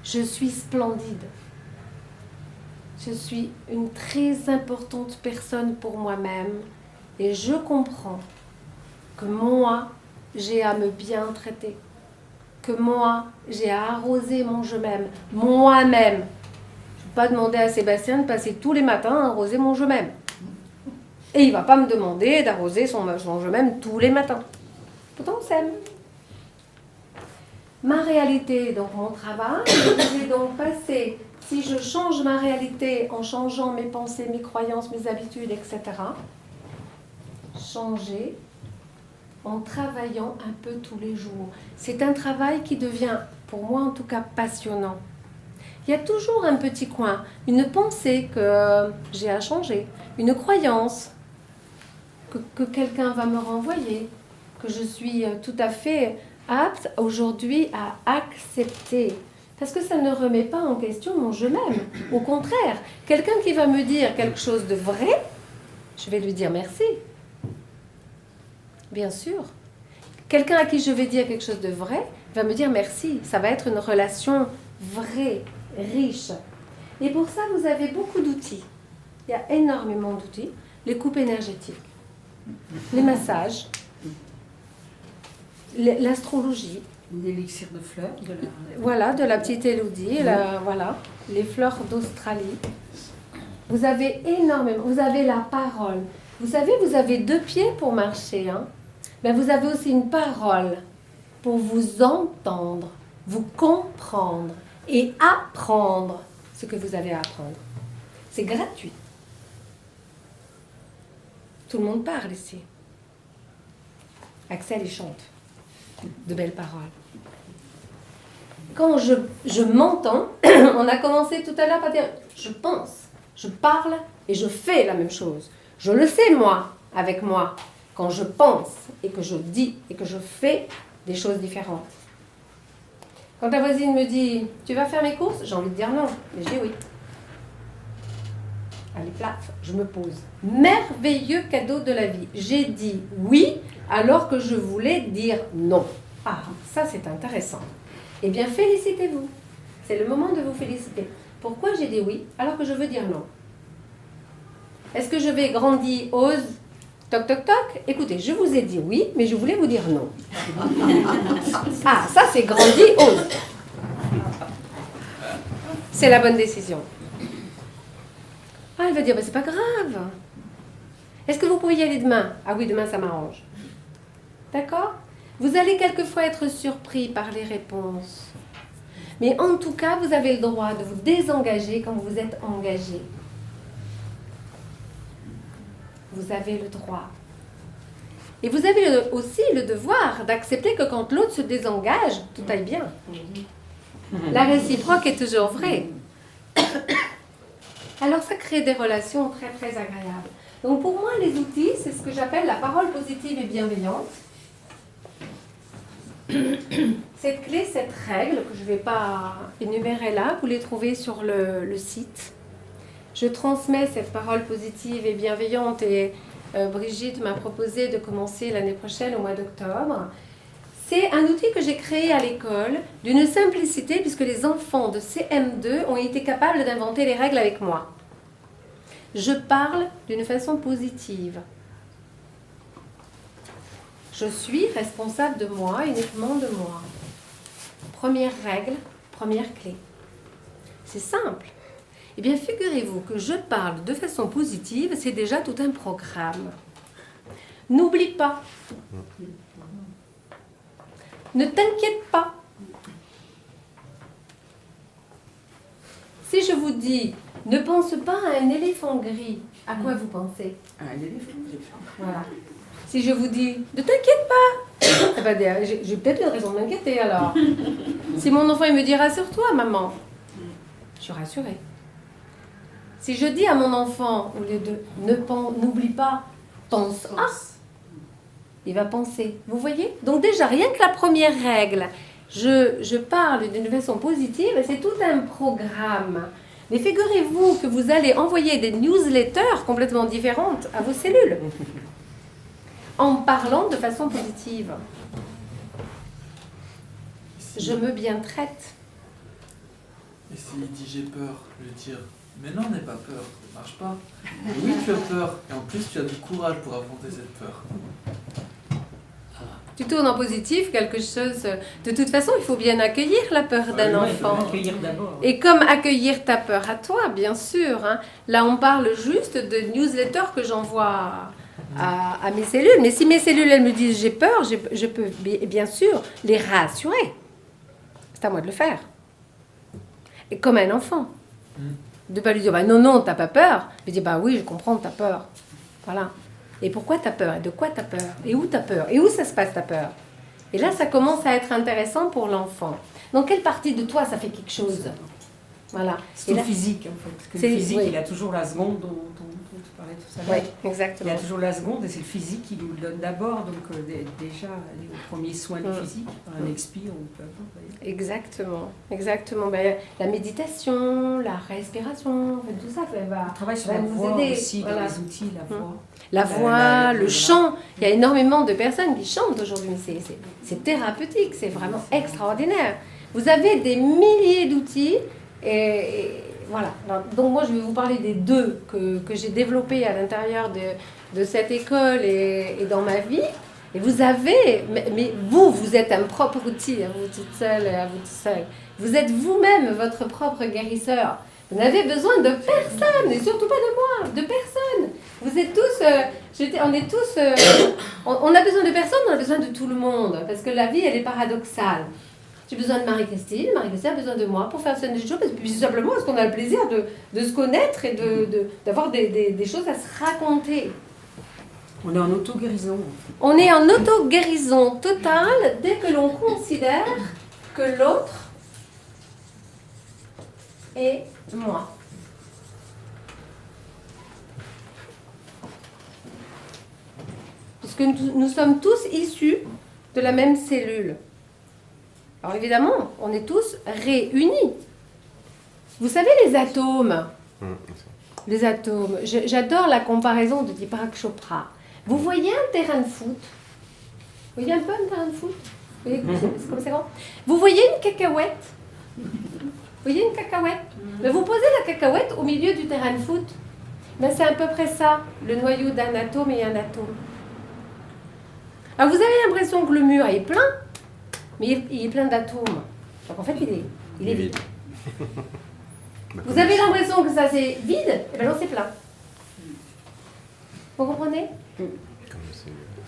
je suis splendide. Je suis une très importante personne pour moi-même et je comprends que moi, j'ai à me bien traiter, que moi, j'ai à arroser mon je m'aime, moi-même. pas demander à Sébastien de passer tous les matins à arroser mon je m'aime. Et il ne va pas me demander d'arroser son je m'aime tous les matins. Pourtant, on s'aime. Ma réalité, donc mon travail, je vais donc passer, si je change ma réalité en changeant mes pensées, mes croyances, mes habitudes, etc., changer en travaillant un peu tous les jours. C'est un travail qui devient, pour moi en tout cas, passionnant. Il y a toujours un petit coin, une pensée que j'ai à changer, une croyance que quelqu'un va me renvoyer, que je suis tout à fait apte aujourd'hui à accepter. Parce que ça ne remet pas en question mon je m'aime. Au contraire, quelqu'un qui va me dire quelque chose de vrai, je vais lui dire merci. Bien sûr. Quelqu'un à qui je vais dire quelque chose de vrai va me dire merci. Ça va être une relation vraie, riche. Et pour ça, vous avez beaucoup d'outils. Il y a énormément d'outils. Les coupes énergétiques, les massages, l'astrologie. L'élixir de fleurs. Voilà, de la petite Élodie. Voilà, les fleurs d'Australie. Vous avez énormément. Vous avez la parole. Vous savez, vous avez 2 pieds pour marcher. Hein. Mais vous avez aussi une parole pour vous entendre, vous comprendre et apprendre ce que vous avez à apprendre. C'est gratuit. Tout le monde parle ici. Axel, il chante de belles paroles. Quand je m'entends, on a commencé tout à l'heure par dire je pense, je parle et je fais la même chose. Je le sais, moi, avec moi, quand je pense et que je dis et que je fais des choses différentes. Quand la voisine me dit « Tu vas faire mes courses ?» J'ai envie de dire non, mais je dis oui. Elle est plate, je me pose. Merveilleux cadeau de la vie. J'ai dit oui alors que je voulais dire non. Ah, ça c'est intéressant. Eh bien, félicitez-vous. C'est le moment de vous féliciter. Pourquoi j'ai dit oui alors que je veux dire non? Est-ce que je vais grandiose? Toc, toc, toc. Écoutez, je vous ai dit oui, mais je voulais vous dire non. Ah, ça c'est grandiose. C'est la bonne décision. Ah, elle va dire, bah, c'est pas grave. Est-ce que vous pouvez y aller demain? Ah oui, demain ça m'arrange. D'accord? Vous allez quelquefois être surpris par les réponses. Mais en tout cas, vous avez le droit de vous désengager quand vous êtes engagé. Vous avez le droit. Et vous avez aussi le devoir d'accepter que quand l'autre se désengage, tout aille bien. La réciproque est toujours vraie. Alors ça crée des relations très très agréables. Donc pour moi, les outils, c'est ce que j'appelle la parole positive et bienveillante. Cette clé, cette règle, que je ne vais pas énumérer là, vous les trouvez sur le site. Je transmets cette parole positive et bienveillante et Brigitte m'a proposé de commencer l'année prochaine au mois d'octobre. C'est un outil que j'ai créé à l'école d'une simplicité puisque les enfants de CM2 ont été capables d'inventer les règles avec moi. Je parle d'une façon positive. Je suis responsable de moi, uniquement de moi. Première règle, première clé. C'est simple. Eh bien, figurez-vous que je parle de façon positive, c'est déjà tout un programme. N'oublie pas. Ne t'inquiète pas. Si je vous dis, ne pense pas à un éléphant gris, à quoi vous pensez? Un éléphant. Voilà. Si je vous dis, ne t'inquiète pas, eh ben, j'ai peut-être une raison de m'inquiéter alors. Si mon enfant il me dit, rassure-toi maman, je suis rassurée. Si je dis à mon enfant, au lieu de n'oublie pas, pense à, il va penser. Vous voyez? Donc déjà, rien que la première règle, je parle d'une façon positive, c'est tout un programme. Mais figurez-vous que vous allez envoyer des newsletters complètement différentes à vos cellules en parlant de façon positive. Je me bien traite. Et s'il dit j'ai peur, je vais dire mais non, n'aie pas peur, ça marche pas. Oui, tu as peur, et en plus tu as du courage pour affronter cette peur. Tu tournes en positif quelque chose. De toute façon, il faut bien accueillir la peur d'un enfant. Accueillir d'abord. Et comme accueillir ta peur à toi, bien sûr. Hein. Là, on parle juste de newsletters que j'envoie à mes cellules. Mais si mes cellules, elles me disent j'ai peur, je peux bien sûr les rassurer. C'est à moi de le faire. Et comme un enfant. De ne pas lui dire bah, non, non, t'as pas peur. Je lui dis bah oui, je comprends, t'as peur. Voilà. Et pourquoi t'as peur? Et de quoi t'as peur? Et où t'as peur? Et où ça se passe ta peur? Et là, ça commence à être intéressant pour l'enfant. Dans quelle partie de toi ça fait quelque chose? Voilà. C'est le physique, en fait. Parce que le physique, il a toujours la seconde dont tu parlais tout à l'heure. Oui, exactement. Il y a toujours la seconde et c'est le physique qui nous le donne d'abord. Donc déjà, aller au premier soin du physique, un expire ou peu importe. Exactement, exactement. Ben, la méditation, la respiration, tout ça, ça va, on travaille sur va la nous voix aider. aussi, Voilà. dans les outils, la voix. La voix, le chant. Il y a énormément de personnes qui chantent aujourd'hui. C'est thérapeutique, c'est vraiment extraordinaire. Vous avez des milliers d'outils et voilà. Donc moi, je vais vous parler des deux que j'ai développés à l'intérieur de cette école et dans ma vie. Et vous avez, mais vous êtes un propre outil, à vous toute seule et à vous tout seul. Vous êtes vous-même votre propre guérisseur. Vous n'avez besoin de personne, et surtout pas de moi, de personne. Vous êtes tous, on est tous, on a besoin de personne, on a besoin de tout le monde. Parce que la vie, elle est paradoxale. J'ai besoin de Marie-Christine a besoin de moi pour faire certaines choses, puis simplement parce qu'on a le plaisir de se connaître et d'avoir des choses à se raconter. On est en auto-guérison. On est en auto-guérison totale dès que l'on considère que l'autre est moi. Puisque nous sommes tous issus de la même cellule. Alors évidemment, on est tous réunis. Vous savez les atomes? Les atomes. J'adore la comparaison de Deepak Chopra. Vous voyez un terrain de foot? Vous voyez un peu un terrain de foot? Vous voyez c'est comme ça grand? Vous voyez une cacahuète? Vous voyez une cacahuète? Mais vous posez la cacahuète au milieu du terrain de foot. Mais c'est à peu près ça, le noyau d'un atome et un atome. Alors vous avez l'impression que le mur est plein, mais il est plein d'atomes. Donc en fait, il est vide. Vous avez l'impression que ça c'est vide, et bien non, c'est plein. Vous comprenez?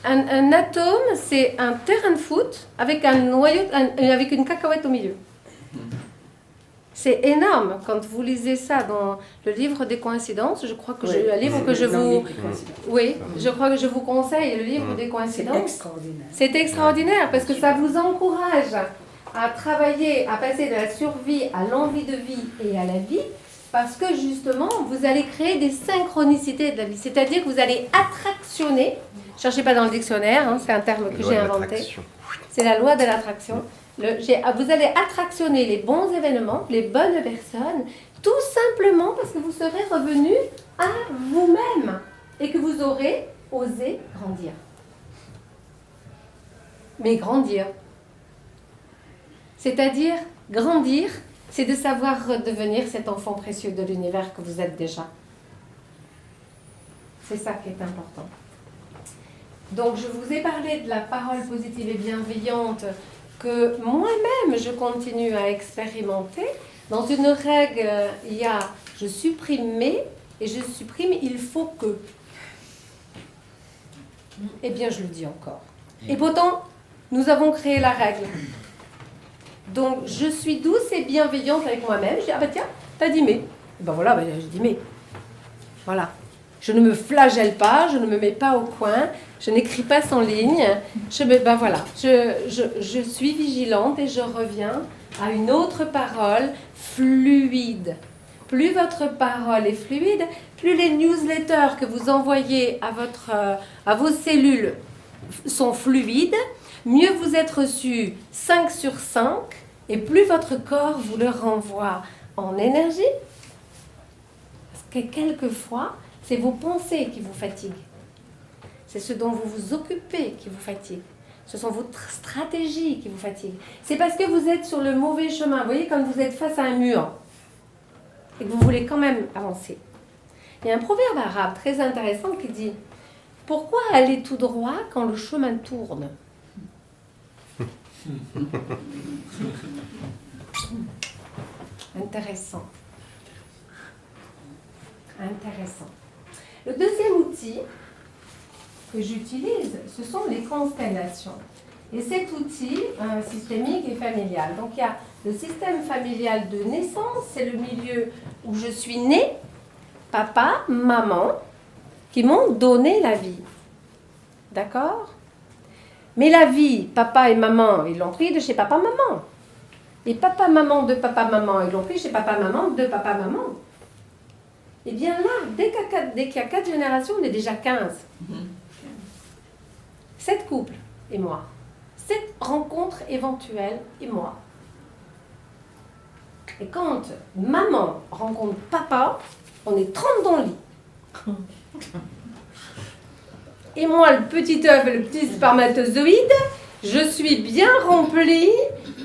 Un atome, c'est un terrain de foot avec un noyau, avec une cacahuète au milieu. C'est énorme quand vous lisez ça dans le livre des coïncidences. Je crois que un livre que je vous, je crois que je vous conseille le livre des coïncidences. C'est extraordinaire. C'est extraordinaire parce que ça vous encourage à travailler, à passer de la survie à l'envie de vie et à la vie. Parce que justement, vous allez créer des synchronicités de la vie. C'est-à-dire que vous allez attractionner, cherchez pas dans le dictionnaire, hein, c'est un terme que j'ai inventé. C'est la loi de l'attraction. Vous allez attractionner les bons événements, les bonnes personnes, tout simplement parce que vous serez revenu à vous-même et que vous aurez osé grandir. Mais grandir. C'est-à-dire grandir, c'est de savoir redevenir cet enfant précieux de l'univers que vous êtes déjà. C'est ça qui est important. Donc, je vous ai parlé de la parole positive et bienveillante que moi-même, je continue à expérimenter. Dans une règle, il y a « je supprime mais » et « je supprime il faut que ». Eh bien, je le dis encore. Et pourtant, nous avons créé la règle. Donc, je suis douce et bienveillante avec moi-même. Je dis, ah ben tiens, t'as dit mais. Et ben voilà, je dis mais. Voilà. Je ne me flagelle pas, je ne me mets pas au coin, je n'écris pas sans ligne. Je suis vigilante et je reviens à une autre parole fluide. Plus votre parole est fluide, plus les newsletters que vous envoyez à vos cellules sont fluides, mieux vous êtes reçu 5 sur 5 et plus votre corps vous le renvoie en énergie. Parce que quelquefois, c'est vos pensées qui vous fatiguent. C'est ce dont vous vous occupez qui vous fatigue. Ce sont vos stratégies qui vous fatiguent. C'est parce que vous êtes sur le mauvais chemin. Vous voyez, quand vous êtes face à un mur et que vous voulez quand même avancer. Il y a un proverbe arabe très intéressant qui dit « Pourquoi aller tout droit quand le chemin tourne ?» Intéressant. Intéressant. Le deuxième outil que j'utilise, ce sont les constellations. Et cet outil systémique et familial. Donc il y a le système familial de naissance, c'est le milieu où je suis née, papa, maman, qui m'ont donné la vie. D'accord? Mais la vie, papa et maman, ils l'ont pris de chez papa, maman. Et papa, maman de papa, maman, ils l'ont pris chez papa, maman de papa, maman. Et bien là, dès qu'il y a 4 générations, on est déjà 15. 7 couples et moi. 7 rencontres éventuelles et moi. Et quand maman rencontre papa, on est 30 dans le lit. Et moi, le petit œuf et le petit spermatozoïde, je suis bien remplie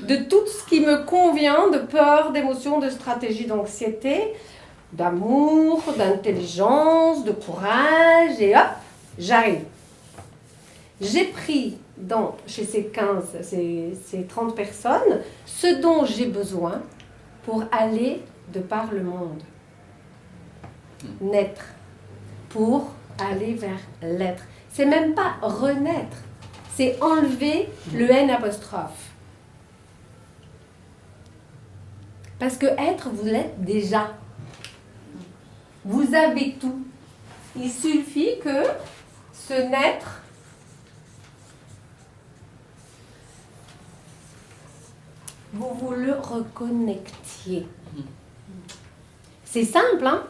de tout ce qui me convient, de peur, d'émotion, de stratégie, d'anxiété, d'amour, d'intelligence, de courage, et hop, j'arrive. J'ai pris chez ces 30 personnes, ce dont j'ai besoin pour aller de par le monde. Naître. Pour aller vers l'être. C'est même pas renaître. C'est enlever le N apostrophe. Parce que être, vous l'êtes déjà. Vous avez tout. Il suffit que ce naître vous le reconnectiez. C'est simple, hein?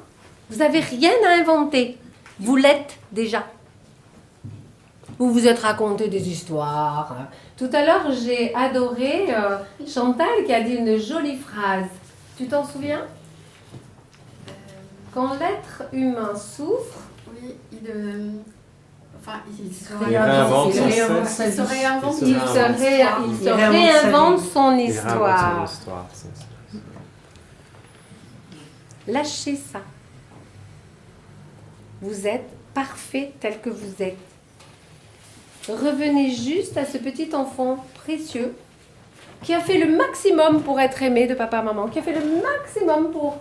Vous n'avez rien à inventer. Vous l'êtes déjà. Vous vous êtes raconté des histoires. Tout à l'heure, j'ai adoré Chantal qui a dit une jolie phrase. Tu t'en souviens? Quand l'être humain souffre, oui, il se réinvente son histoire. Lâchez ça. Vous êtes parfait tel que vous êtes. Revenez juste à ce petit enfant précieux qui a fait le maximum pour être aimé de papa et maman, qui a fait le maximum pour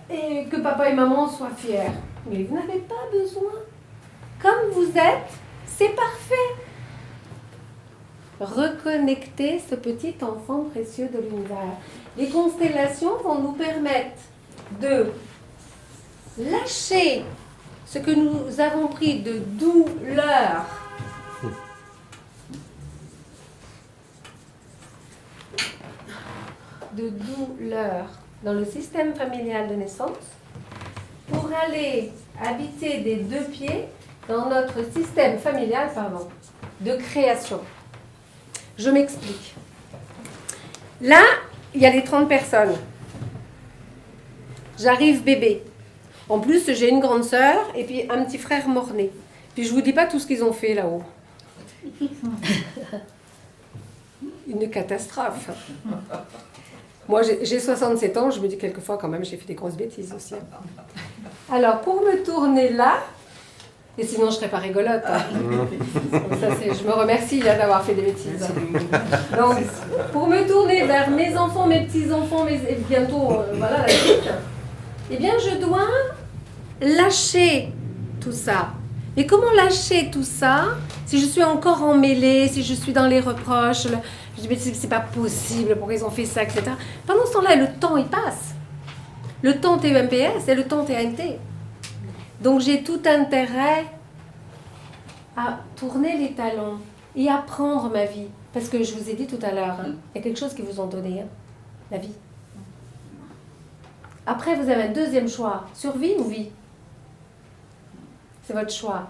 que papa et maman soient fiers. Mais vous n'avez pas besoin. Comme vous êtes, c'est parfait. Reconnectez ce petit enfant précieux de l'univers. Les constellations vont nous permettre de lâcher ce que nous avons pris de douleur. De douleur dans le système familial de naissance pour aller habiter des 2 pieds dans notre système familial, de création. Je m'explique. Là, il y a les 30 personnes. J'arrive bébé. En plus, j'ai une grande sœur et puis un petit frère mort-né. Puis je vous dis pas tout ce qu'ils ont fait là-haut. Une catastrophe. Moi, j'ai 67 ans, je me dis quelquefois quand même, j'ai fait des grosses bêtises aussi. Alors, pour me tourner là, et sinon je serais pas rigolote. Hein. Donc ça, je me remercie d'avoir fait des bêtises. Donc, pour me tourner vers mes enfants, mes petits-enfants, et bientôt, voilà, la suite, eh bien, je dois lâcher tout ça. Et comment lâcher tout ça si je suis encore emmêlée, si je suis dans les reproches, je dis mais c'est pas possible, pourquoi ils ont fait ça, etc. Pendant ce temps-là, le temps il passe. Le temps TEMPS et le temps TNT. Donc j'ai tout intérêt à tourner les talons et à prendre ma vie. Parce que je vous ai dit tout à l'heure, hein, il y a quelque chose qui vous ont donné, hein, la vie. Après, vous avez un deuxième choix, survie ou vie. C'est votre choix.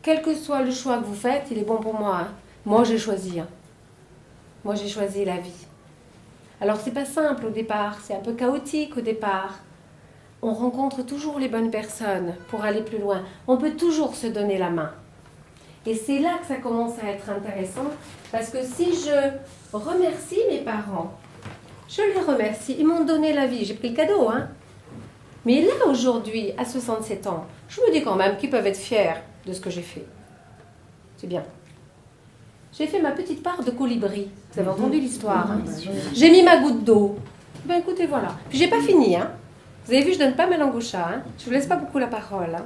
Quel que soit le choix que vous faites, il est bon pour moi. Hein. Moi, j'ai choisi. Hein. Moi, j'ai choisi la vie. Alors, c'est pas simple au départ, c'est un peu chaotique au départ. On rencontre toujours les bonnes personnes pour aller plus loin. On peut toujours se donner la main. Et c'est là que ça commence à être intéressant, parce que si je remercie mes parents, je les remercie, ils m'ont donné la vie, j'ai pris le cadeau, hein. Mais là, aujourd'hui, à 67 ans, je me dis quand même qu'ils peuvent être fiers de ce que j'ai fait. C'est bien. j'ai fait ma petite part de colibri. Vous avez entendu l'histoire, hein? J'ai mis ma goutte d'eau. Ben écoutez, voilà. Puis j'ai pas fini, hein. Vous avez vu, je donne pas ma langue au chat, hein. Je vous laisse pas beaucoup la parole, hein.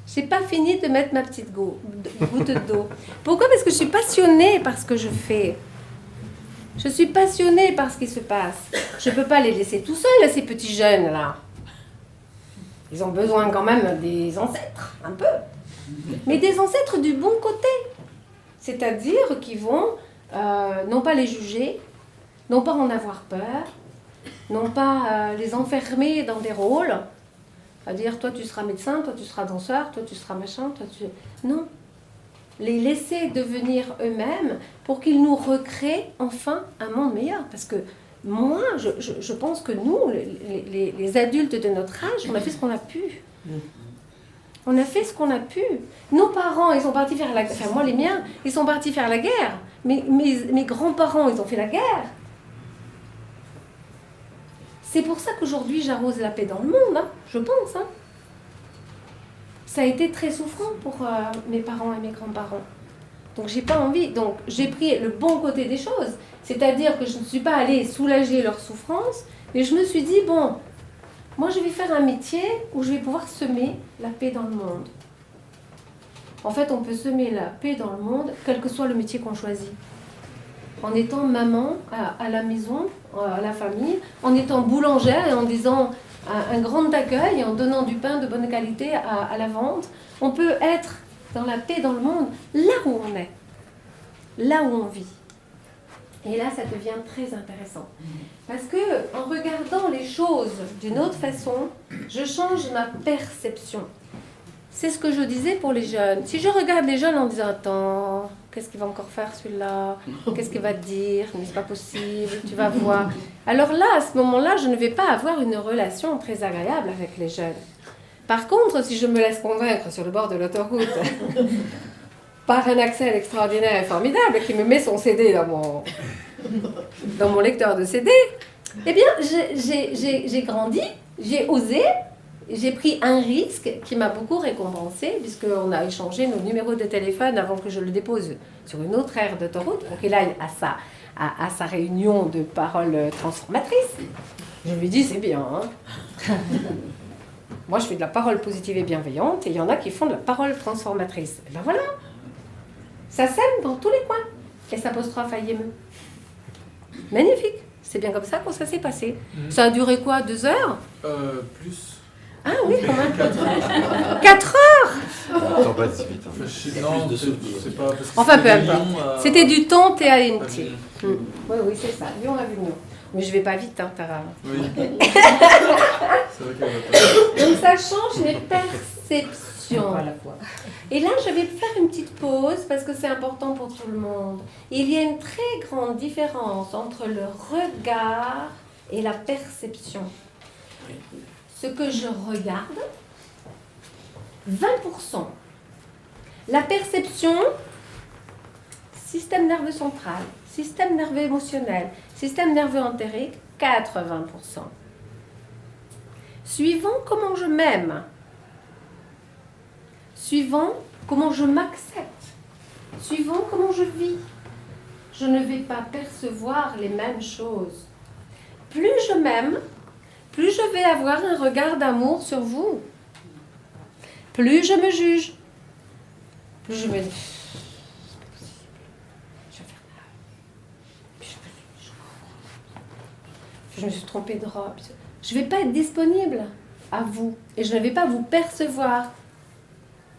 J'ai pas fini de mettre ma petite goutte d'eau. Pourquoi? Parce que je suis passionnée par ce que je fais. Je suis passionnée par ce qui se passe. Je peux pas les laisser tout seuls, ces petits jeunes, là. Ils ont besoin quand même des ancêtres, un peu. Mais des ancêtres du bon côté. C'est-à-dire qui vont non pas les juger, non pas en avoir peur, non pas les enfermer dans des rôles, à dire toi tu seras médecin, toi tu seras danseur, toi tu seras machin, toi tu... Non. Les laisser devenir eux-mêmes pour qu'ils nous recréent enfin un monde meilleur. Parce que moi, je pense que nous, les adultes de notre âge, on a fait ce qu'on a pu. On a fait ce qu'on a pu. Nos parents, ils sont partis faire la guerre. Enfin, moi, les miens, ils sont partis faire la guerre. Mes grands-parents, ils ont fait la guerre. C'est pour ça qu'aujourd'hui, j'arrose la paix dans le monde, hein, je pense. Hein. Ça a été très souffrant pour mes parents et mes grands-parents. Donc, j'ai pas envie. Donc, j'ai pris le bon côté des choses. C'est-à-dire que je ne suis pas allée soulager leur souffrance, mais je me suis dit, bon, moi, je vais faire un métier où je vais pouvoir semer la paix dans le monde. En fait, on peut semer la paix dans le monde, quel que soit le métier qu'on choisit. En étant maman à la maison, à la famille, en étant boulangère et en disant un grand accueil, et en donnant du pain de bonne qualité à la vente. On peut être dans la paix dans le monde, là où on est, là où on vit. Et là, ça devient très intéressant. Parce que en regardant les choses d'une autre façon, je change ma perception. C'est ce que je disais pour les jeunes. Si je regarde les jeunes en disant « Attends, qu'est-ce qu'il va encore faire celui-là? Qu'est-ce qu'il va te dire? Mais c'est pas possible, tu vas voir. » Alors là, à ce moment-là, je ne vais pas avoir une relation très agréable avec les jeunes. Par contre, si je me laisse convaincre sur le bord de l'autoroute par un Axel extraordinaire et formidable qui me met son CD dans mon lecteur de CD, eh bien, j'ai grandi, j'ai osé, j'ai pris un risque qui m'a beaucoup récompensé, puisqu'on a échangé nos numéros de téléphone avant que je le dépose sur une autre aire d'autoroute pour qu'il aille à sa réunion de paroles transformatrices. Je lui dis, c'est bien, hein. Moi, je fais de la parole positive et bienveillante, et il y en a qui font de la parole transformatrice. Et ben voilà, ça sème dans tous les coins. Et ça pose 3 failles. Magnifique. C'est bien comme ça que ça s'est passé. Ça a duré quoi, 2 heures? Plus. Ah oui, quand même. 4 heures. Attends, pas si vite. Hein. Non, c'est pas... Parce que Enfin, peu c'était importe. Lyon, C'était du temps et à une Avignon. Oui, c'est ça. Lyon, Avignon. Mais je vais pas vite, hein, Tara. Oui. C'est vrai qu'elle va pas. Donc ça change mes perceptions. Pas à la fois. Et là, je vais faire une petite pause parce que c'est important pour tout le monde. Il y a une très grande différence entre le regard et la perception. Ce que je regarde, 20%. La perception, système nerveux central, système nerveux émotionnel, système nerveux entérique, 80%. Suivant comment je m'aime, suivant comment je m'accepte, suivant comment je vis, je ne vais pas percevoir les mêmes choses. Plus je m'aime, plus je vais avoir un regard d'amour sur vous. Plus je me juge, plus je me dis, je vais faire mal. Puis je me suis trompée de robe. Je ne vais pas être disponible à vous et je ne vais pas vous percevoir.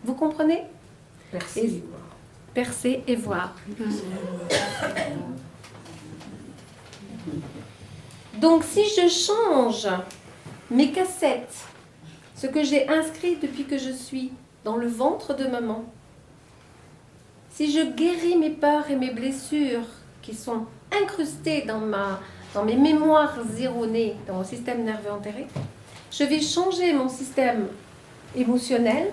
Vous comprenez? Percer et voir. Donc si je change mes cassettes, ce que j'ai inscrit depuis que je suis dans le ventre de maman, si je guéris mes peurs et mes blessures qui sont incrustées dans mes mémoires erronées, dans mon système nerveux entérique, je vais changer mon système émotionnel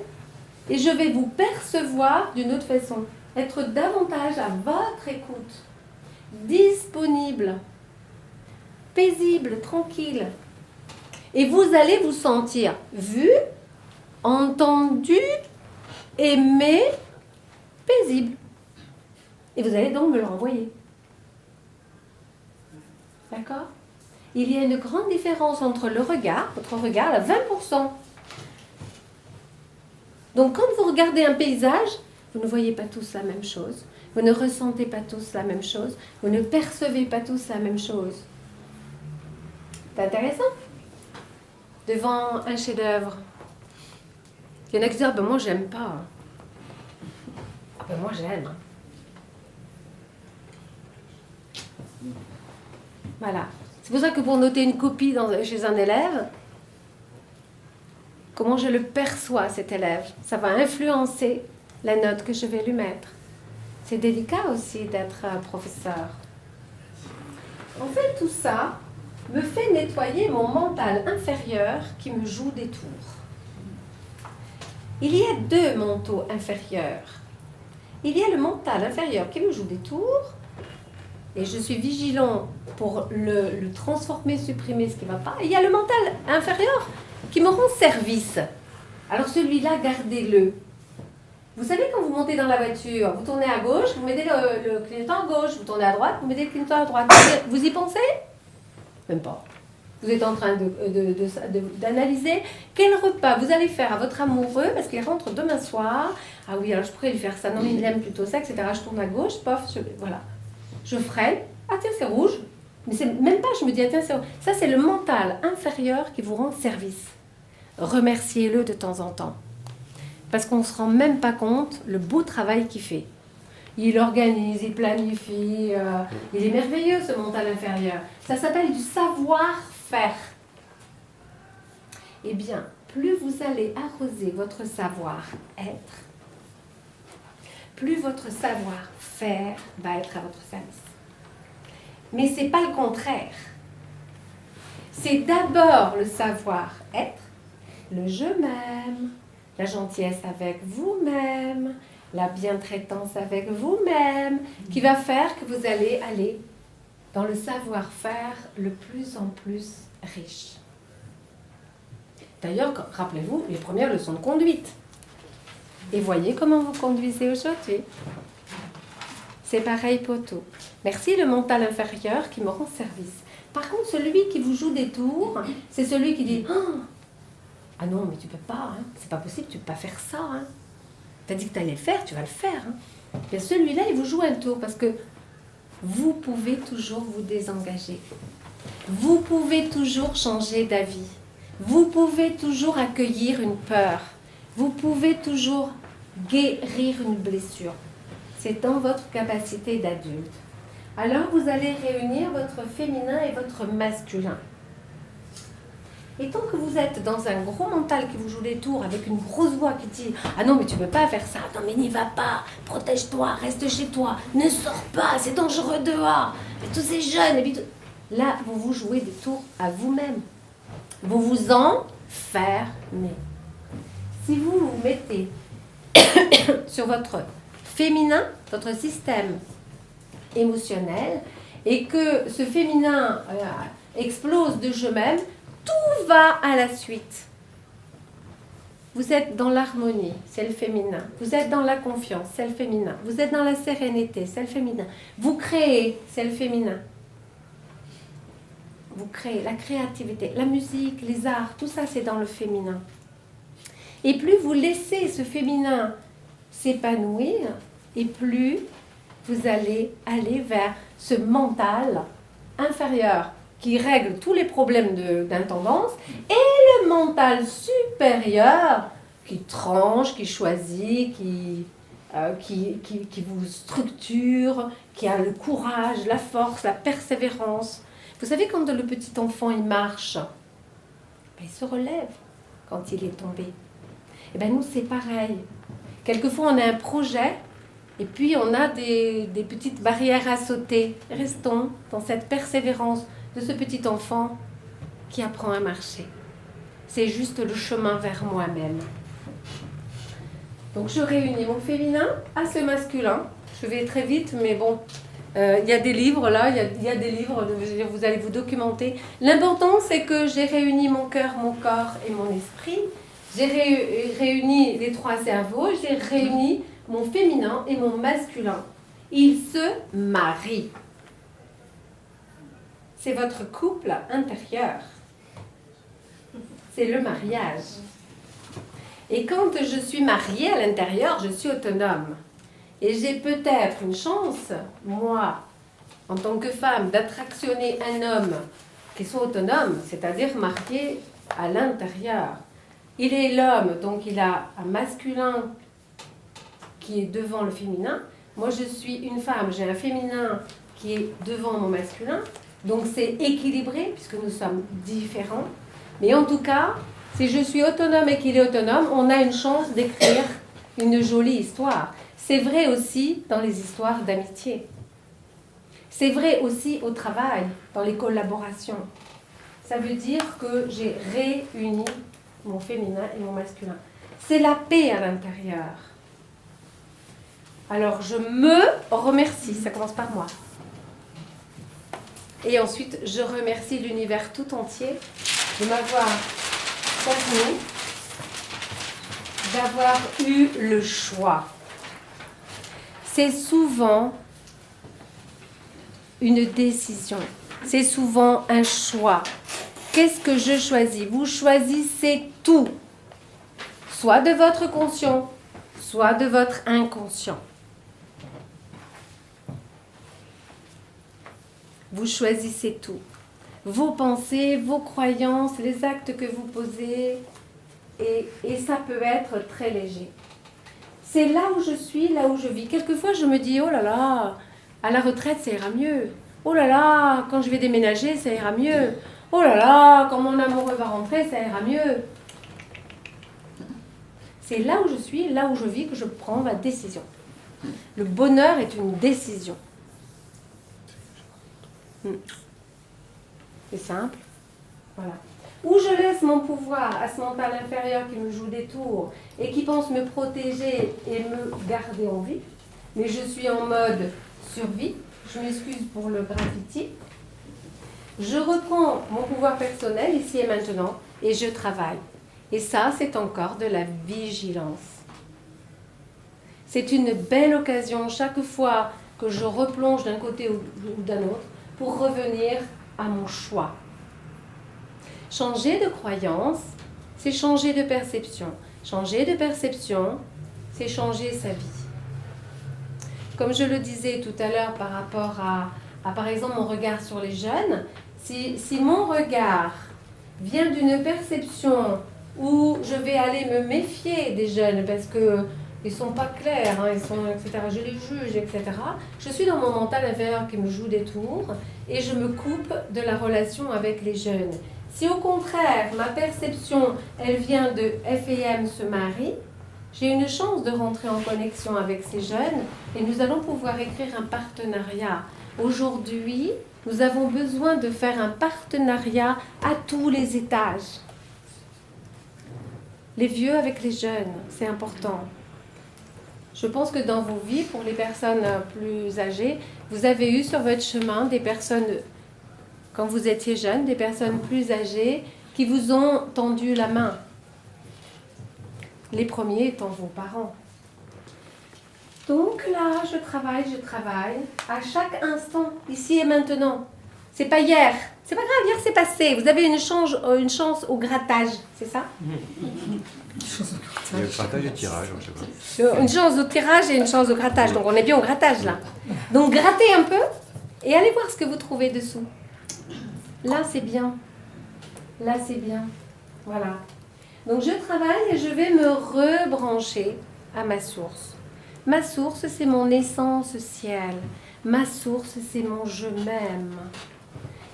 et je vais vous percevoir d'une autre façon, être davantage à votre écoute, disponible, paisible, tranquille. Et vous allez vous sentir vu, entendu, aimé, paisible. Et vous allez donc me le renvoyer. D'accord? Il y a une grande différence entre le regard, votre regard à 20%. Donc quand vous regardez un paysage, vous ne voyez pas tous la même chose, vous ne ressentez pas tous la même chose, vous ne percevez pas tous la même chose. C'est intéressant? Devant un chef-d'œuvre, il y en a qui disent, ah ben moi j'aime pas. Ah ben moi j'aime. Voilà. C'est pour ça que pour noter une copie chez un élève, comment je le perçois, cet élève, ça va influencer la note que je vais lui mettre. C'est délicat aussi d'être professeur. En fait, tout ça me fait nettoyer mon mental inférieur qui me joue des tours. Il y a deux mentaux inférieurs. Il y a le mental inférieur qui me joue des tours, et je suis vigilant pour le transformer, supprimer ce qui ne va pas. Et il y a le mental inférieur qui me rend service. Alors celui-là, gardez-le. Vous savez, quand vous montez dans la voiture, vous tournez à gauche, vous mettez le clignotant à gauche, vous tournez à droite, vous mettez le clignotant à droite. Vous y pensez? Même pas. Vous êtes en train d'analyser quel repas vous allez faire à votre amoureux parce qu'il rentre demain soir. Ah oui, alors je pourrais lui faire ça. Non, mais il aime plutôt ça, etc. Je tourne à gauche, pof, voilà. Je freine. Ah tiens, c'est rouge. Mais c'est même pas, je me dis, ah, tiens, c'est rouge. Ça, c'est le mental inférieur qui vous rend service. Remerciez-le de temps en temps. Parce qu'on ne se rend même pas compte le beau travail qu'il fait. Il organise, il planifie, il est merveilleux ce mental inférieur. Ça s'appelle du savoir-faire. Eh bien, plus vous allez arroser votre savoir-être, plus votre savoir-faire va être à votre service. Mais ce n'est pas le contraire. C'est d'abord le savoir-être, le je m'aime, la gentillesse avec vous-même, la bientraitance avec vous-même, qui va faire que vous allez aller dans le savoir-faire le plus en plus riche. D'ailleurs, rappelez-vous les premières leçons de conduite. Et voyez comment vous conduisez aujourd'hui. C'est pareil pour tout. Merci le mental inférieur qui me rend service. Par contre, celui qui vous joue des tours, c'est celui qui dit « Ah non, mais tu peux pas, hein. C'est pas possible, tu peux pas faire ça. Hein. Tu as dit que tu allais le faire, tu vas le faire. Hein. » Et celui-là, il vous joue un tour parce que vous pouvez toujours vous désengager. Vous pouvez toujours changer d'avis. Vous pouvez toujours accueillir une peur. Vous pouvez toujours guérir une blessure. C'est dans votre capacité d'adulte. Alors, vous allez réunir votre féminin et votre masculin. Et tant que vous êtes dans un gros mental qui vous joue des tours avec une grosse voix qui dit « Ah non, mais tu ne peux pas faire ça. Non, mais n'y va pas. Protège-toi. Reste chez toi. Ne sors pas. C'est dangereux dehors. Et tous ces jeunes. » Et puis là, vous vous jouez des tours à vous-même. Vous vous enfermez. Si vous vous mettez sur votre féminin, votre système émotionnel, et que ce féminin explose de je m'aime, tout va à la suite. Vous êtes dans l'harmonie, c'est le féminin. Vous êtes dans la confiance, c'est le féminin. Vous êtes dans la sérénité, c'est le féminin. Vous créez, c'est le féminin. Vous créez la créativité, la musique, les arts, tout ça c'est dans le féminin. Et plus vous laissez ce féminin s'épanouir, et plus vous allez aller vers ce mental inférieur qui règle tous les problèmes d'intendance, et le mental supérieur qui tranche, qui choisit, qui vous structure, qui a le courage, la force, la persévérance. Vous savez, quand le petit enfant il marche, il se relève quand il est tombé. Et bien nous c'est pareil. Quelquefois on a un projet et puis on a des petites barrières à sauter. Restons dans cette persévérance de ce petit enfant qui apprend à marcher. C'est juste le chemin vers moi-même. Donc je réunis mon féminin à ce masculin. Je vais très vite, mais bon, il y a des livres là, il y a des livres, vous allez vous documenter. L'important c'est que j'ai réuni mon cœur, mon corps et mon esprit. J'ai réuni les trois cerveaux, j'ai réuni mon féminin et mon masculin. Ils se marient. C'est votre couple intérieur. C'est le mariage. Et quand je suis mariée à l'intérieur, je suis autonome. Et j'ai peut-être une chance, moi, en tant que femme, d'attractionner un homme qui soit autonome, c'est-à-dire marié à l'intérieur. Il est l'homme, donc il a un masculin qui est devant le féminin. Moi, je suis une femme, j'ai un féminin qui est devant mon masculin. Donc, c'est équilibré, puisque nous sommes différents. Mais en tout cas, si je suis autonome et qu'il est autonome, on a une chance d'écrire une jolie histoire. C'est vrai aussi dans les histoires d'amitié. C'est vrai aussi au travail, dans les collaborations. Ça veut dire que j'ai réuni mon féminin et mon masculin. C'est la paix à l'intérieur. Alors, je me remercie, ça commence par moi. Et ensuite, je remercie l'univers tout entier de m'avoir permis d'avoir eu le choix. C'est souvent une décision. C'est souvent un choix. Qu'est-ce que je choisis? Vous choisissez tout. Soit de votre conscient, soit de votre inconscient. Vous choisissez tout. Vos pensées, vos croyances, les actes que vous posez. Et ça peut être très léger. C'est là où je suis, là où je vis. Quelquefois, je me dis, oh là là, à la retraite, ça ira mieux. Oh là là, quand je vais déménager, ça ira mieux. Oh là là, quand mon amoureux va rentrer, ça ira mieux. C'est là où je suis, là où je vis, que je prends ma décision. Le bonheur est une décision. C'est simple. Voilà. Ou je laisse mon pouvoir à ce mental inférieur qui me joue des tours et qui pense me protéger et me garder en vie. Mais je suis en mode survie. Je m'excuse pour le graffiti. Je reprends mon pouvoir personnel ici et maintenant et je travaille. Et ça, c'est encore de la vigilance. C'est une belle occasion chaque fois que je replonge d'un côté ou d'un autre pour revenir à mon choix. Changer de croyance, c'est changer de perception. Changer de perception, c'est changer sa vie. Comme je le disais tout à l'heure par rapport à par exemple, mon regard sur les jeunes, si mon regard vient d'une perception où je vais aller me méfier des jeunes parce que ils sont pas clairs, hein, ils sont, etc., je les juge, etc., je suis dans mon mental inférieur qui me joue des tours et je me coupe de la relation avec les jeunes. Si au contraire, ma perception, elle vient de F et M se marient, j'ai une chance de rentrer en connexion avec ces jeunes et nous allons pouvoir écrire un partenariat. Aujourd'hui, nous avons besoin de faire un partenariat à tous les étages. Les vieux avec les jeunes, c'est important. Je pense que dans vos vies, pour les personnes plus âgées, vous avez eu sur votre chemin des personnes, quand vous étiez jeune, des personnes plus âgées qui vous ont tendu la main. Les premiers étant vos parents. Donc là, je travaille, à chaque instant, ici et maintenant. C'est pas hier, c'est pas grave, hier c'est passé. Vous avez une chance au grattage, c'est ça? Il y a le grattage et le tirage, je sais pas. Une chance au tirage et une chance au grattage. Donc on est bien au grattage là. Donc grattez un peu et allez voir ce que vous trouvez dessous. Là c'est bien. Là c'est bien. Voilà. Donc je travaille et je vais me rebrancher à ma source. Ma source, c'est mon essence ciel. Ma source, c'est mon je m'aime.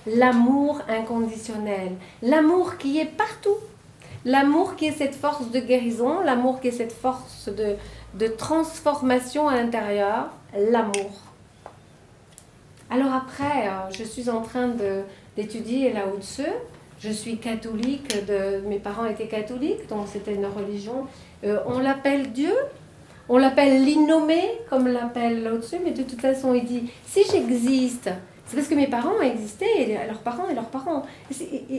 L'amour inconditionnel. L'amour qui est partout. L'amour qui est cette force de guérison. L'amour qui est cette force de transformation à l'intérieur. L'amour. Alors après, je suis en train d'étudier Lao Tzu. Je suis catholique, mes parents étaient catholiques, donc c'était une religion. On l'appelle Dieu, on l'appelle l'innommé, comme l'appelle Lao Tzu, mais de toute façon, il dit, si j'existe, c'est parce que mes parents ont existé, et leurs parents et leurs parents.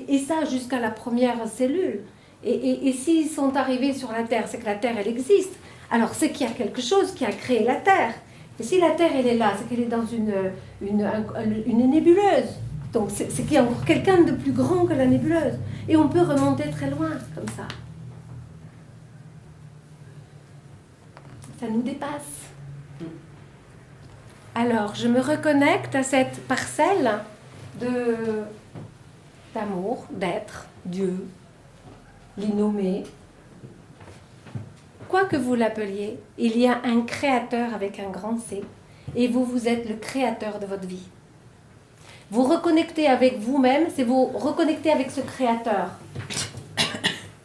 Et ça, jusqu'à la première cellule. Et s'ils sont arrivés sur la Terre, c'est que la Terre, elle existe. Alors, c'est qu'il y a quelque chose qui a créé la Terre. Et si la Terre, elle est là, c'est qu'elle est dans une nébuleuse. Donc, c'est qu'il y a encore quelqu'un de plus grand que la nébuleuse. Et on peut remonter très loin, comme ça. Ça nous dépasse. Alors, je me reconnecte à cette parcelle d'amour, d'être, Dieu, l'innommé. Quoi que vous l'appeliez, il y a un créateur avec un grand C, et vous êtes le créateur de votre vie. Vous reconnectez avec vous-même, c'est vous reconnecter avec ce créateur.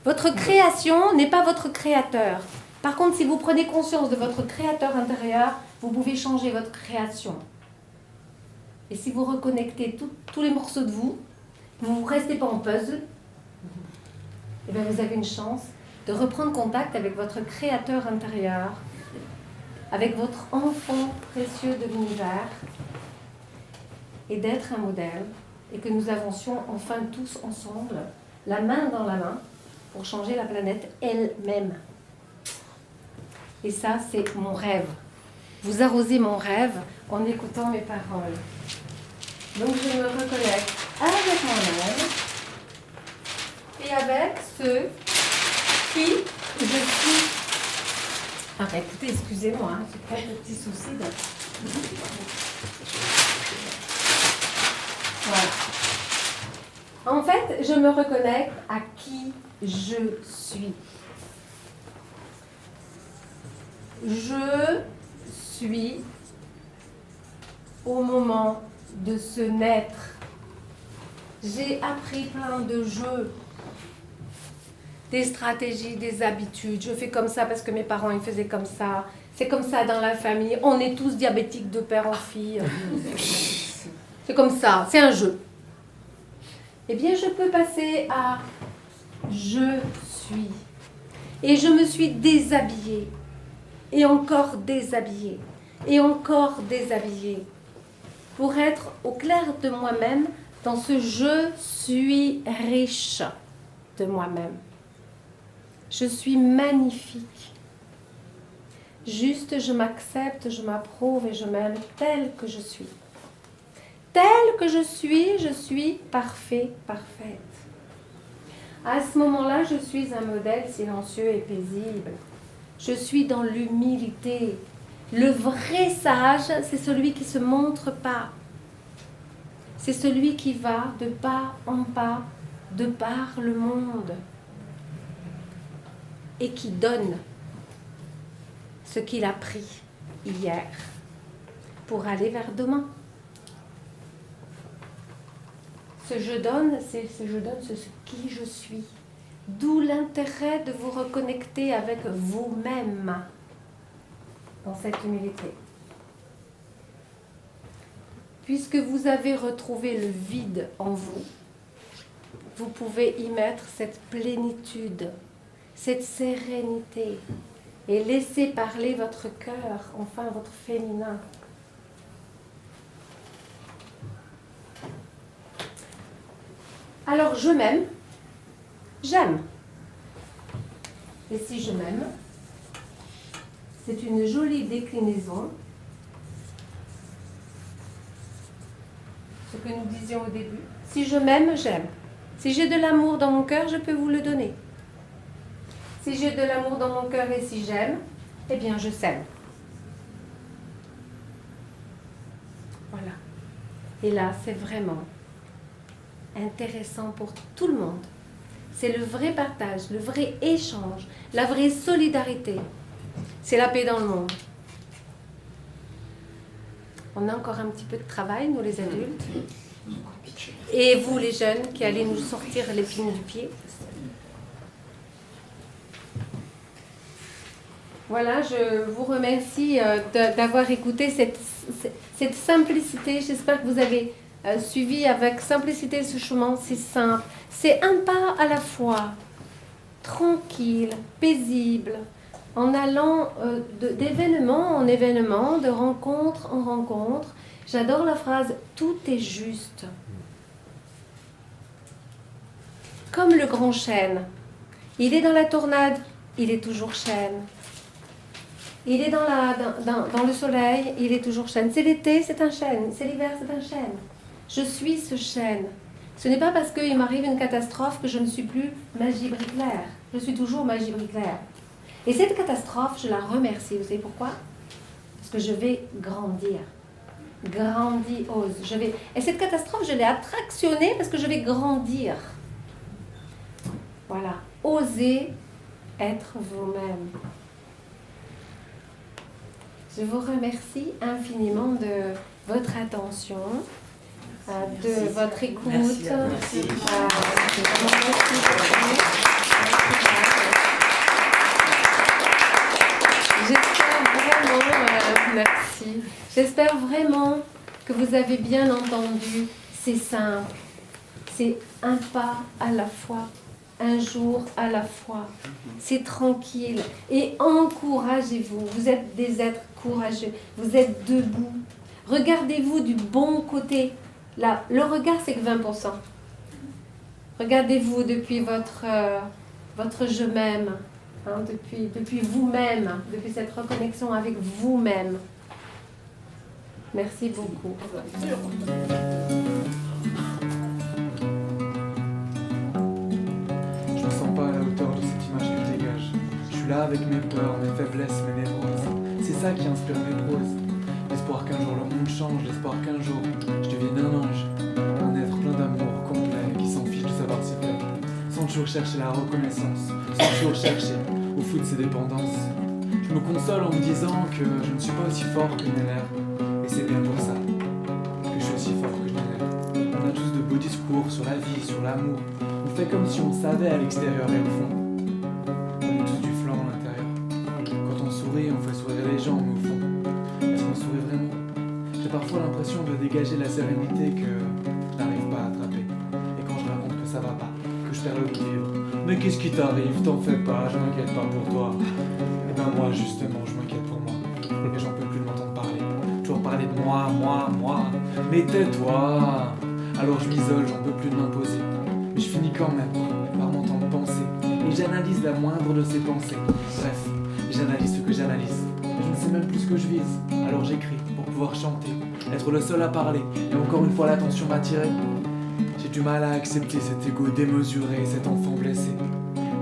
Votre création n'est pas votre créateur. Par contre, si vous prenez conscience de votre créateur intérieur, vous pouvez changer votre création. Et si vous reconnectez tous les morceaux de vous, vous ne restez pas en puzzle, et bien vous avez une chance de reprendre contact avec votre créateur intérieur, avec votre enfant précieux de l'univers, et d'être un modèle, et que nous avancions enfin tous ensemble, la main dans la main, pour changer la planète elle-même. Et ça, c'est mon rêve. Vous arrosez mon rêve en écoutant mes paroles. Donc je me reconnecte avec moi-même et avec ce qui je suis. Ah bah écoutez, excusez-moi, hein, j'ai pas de petits soucis. Voilà. En fait, je me reconnecte à qui je suis. Je suis au moment de se naître. J'ai appris plein de jeux, des stratégies, des habitudes. Je fais comme ça parce que mes parents ils faisaient comme ça. C'est comme ça dans la famille. On est tous diabétiques de père en fille. C'est comme ça, c'est un jeu. Eh bien, je peux passer à je suis. Et je me suis déshabillée. Et encore déshabillée. Et encore déshabillée. Pour être au clair de moi-même dans ce je suis riche de moi-même. Je suis magnifique. Juste, je m'accepte, je m'approuve et je m'aime telle que je suis. Telle que je suis parfait, parfaite. À ce moment-là, je suis un modèle silencieux et paisible. Je suis dans l'humilité. Le vrai sage, c'est celui qui ne se montre pas. C'est celui qui va de pas en pas, de par le monde. Et qui donne ce qu'il a pris hier pour aller vers demain. Ce je donne, c'est ce qui je suis. D'où l'intérêt de vous reconnecter avec vous-même dans cette humilité. Puisque vous avez retrouvé le vide en vous, vous pouvez y mettre cette plénitude, cette sérénité et laisser parler votre cœur, enfin votre féminin. Alors je m'aime, j'aime. Et si je m'aime, c'est une jolie déclinaison. Ce que nous disions au début. Si je m'aime, j'aime. Si j'ai de l'amour dans mon cœur, je peux vous le donner. Si j'ai de l'amour dans mon cœur et si j'aime, eh bien je s'aime. Voilà. Et là, c'est vraiment intéressant pour tout le monde. C'est le vrai partage, le vrai échange, la vraie solidarité. C'est la paix dans le monde. On a encore un petit peu de travail, nous les adultes. Et vous les jeunes qui allez nous sortir l'épine du pied. Voilà, je vous remercie d'avoir écouté cette simplicité. J'espère que vous avez suivi avec simplicité ce chemin, c'est simple. C'est un pas à la fois, tranquille, paisible, en allant d'événement en événement, de rencontre en rencontre. J'adore la phrase « tout est juste ». Comme le grand chêne. Il est dans la tornade, il est toujours chêne. Il est dans le soleil, il est toujours chêne. C'est l'été, c'est un chêne. C'est l'hiver, c'est un chêne. Je suis ce chêne. Ce n'est pas parce qu'il m'arrive une catastrophe que je ne suis plus Magie Briclair. Je suis toujours Magie Briclair. Et cette catastrophe, je la remercie. Vous savez pourquoi? Parce que je vais grandir. Grandiose. Et cette catastrophe, je l'ai attractionnée parce que je vais grandir. Voilà. Osez être vous-même. Je vous remercie infiniment de votre attention, de votre écoute. Merci. Merci. J'espère vraiment que vous avez bien entendu. C'est simple. C'est un pas à la fois, un jour à la fois. C'est tranquille. Et encouragez-vous. Vous êtes des êtres courageux. Vous êtes debout. Regardez-vous du bon côté. Là, le regard, c'est que 20%. Regardez-vous depuis votre je m'aime. Hein, depuis vous-même, depuis cette reconnexion avec vous-même. Merci beaucoup. Je me sens pas à la hauteur de cette image que je dégage. Je suis là avec mes peurs, mes faiblesses, mes névroses. C'est ça qui inspire mes proses. L'espoir qu'un jour le monde change, l'espoir qu'un jour je devienne un ange. Un être plein d'amour, complet, qui s'en fiche de savoir s'y plaire. Sans toujours chercher la reconnaissance, sans toujours chercher au fou de ses dépendances. Je me console en me disant que je ne suis pas aussi fort que mes nerfs. Et c'est bien pour ça que je suis aussi fort que mes nerfs. On a tous de beaux discours sur la vie, sur l'amour. On fait comme si on savait à l'extérieur et au fond. On est tous du flanc à l'intérieur. Quand on sourit, on fait sourire les gens, mais au fond, est-ce qu'on sourit vraiment? J'ai parfois l'impression de dégager la sérénité que je n'arrive pas à attraper. Et quand je raconte que ça va pas, que je perds le goût de vivre. Mais qu'est-ce qui t'arrive? T'en fais pas, je m'inquiète pas pour toi. Et ben moi justement, je m'inquiète pour moi. Et j'en peux plus de m'entendre parler. Toujours parler de moi. Mais tais-toi. Alors je m'isole, j'en peux plus de m'imposer. Mais je finis quand même par m'entendre penser. Et j'analyse la moindre de ces pensées. Bref, j'analyse ce que j'analyse. Je ne sais même plus ce que je vise. Alors j'écris pour pouvoir chanter, être le seul à parler. Et encore une fois l'attention m'attirer. J'ai du mal à accepter cet ego démesuré, cet enfant blessé.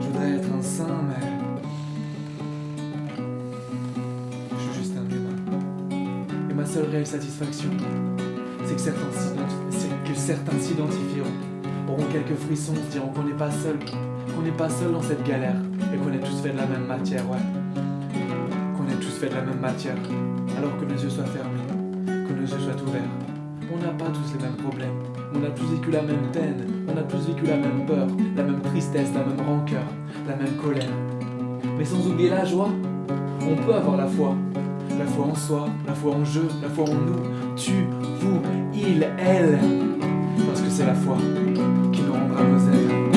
Je voudrais être un saint, mais je suis juste un humain. Et ma seule réelle satisfaction, c'est que certains s'identifieront, auront quelques frissons, se diront qu'on n'est pas seul dans cette galère, et qu'on est tous faits de la même matière, ouais. Qu'on est tous faits de la même matière, alors que nos yeux soient fermés, que nos yeux soient ouverts. On n'a pas tous les mêmes problèmes, on a tous vécu la même peine, on a tous vécu la même peur, la même tristesse, la même rancœur, la même colère. Mais sans oublier la joie, on peut avoir la foi en soi, la foi en jeu, la foi en nous, tu, vous, il, elle, parce que c'est la foi qui nous rendra nos ailes.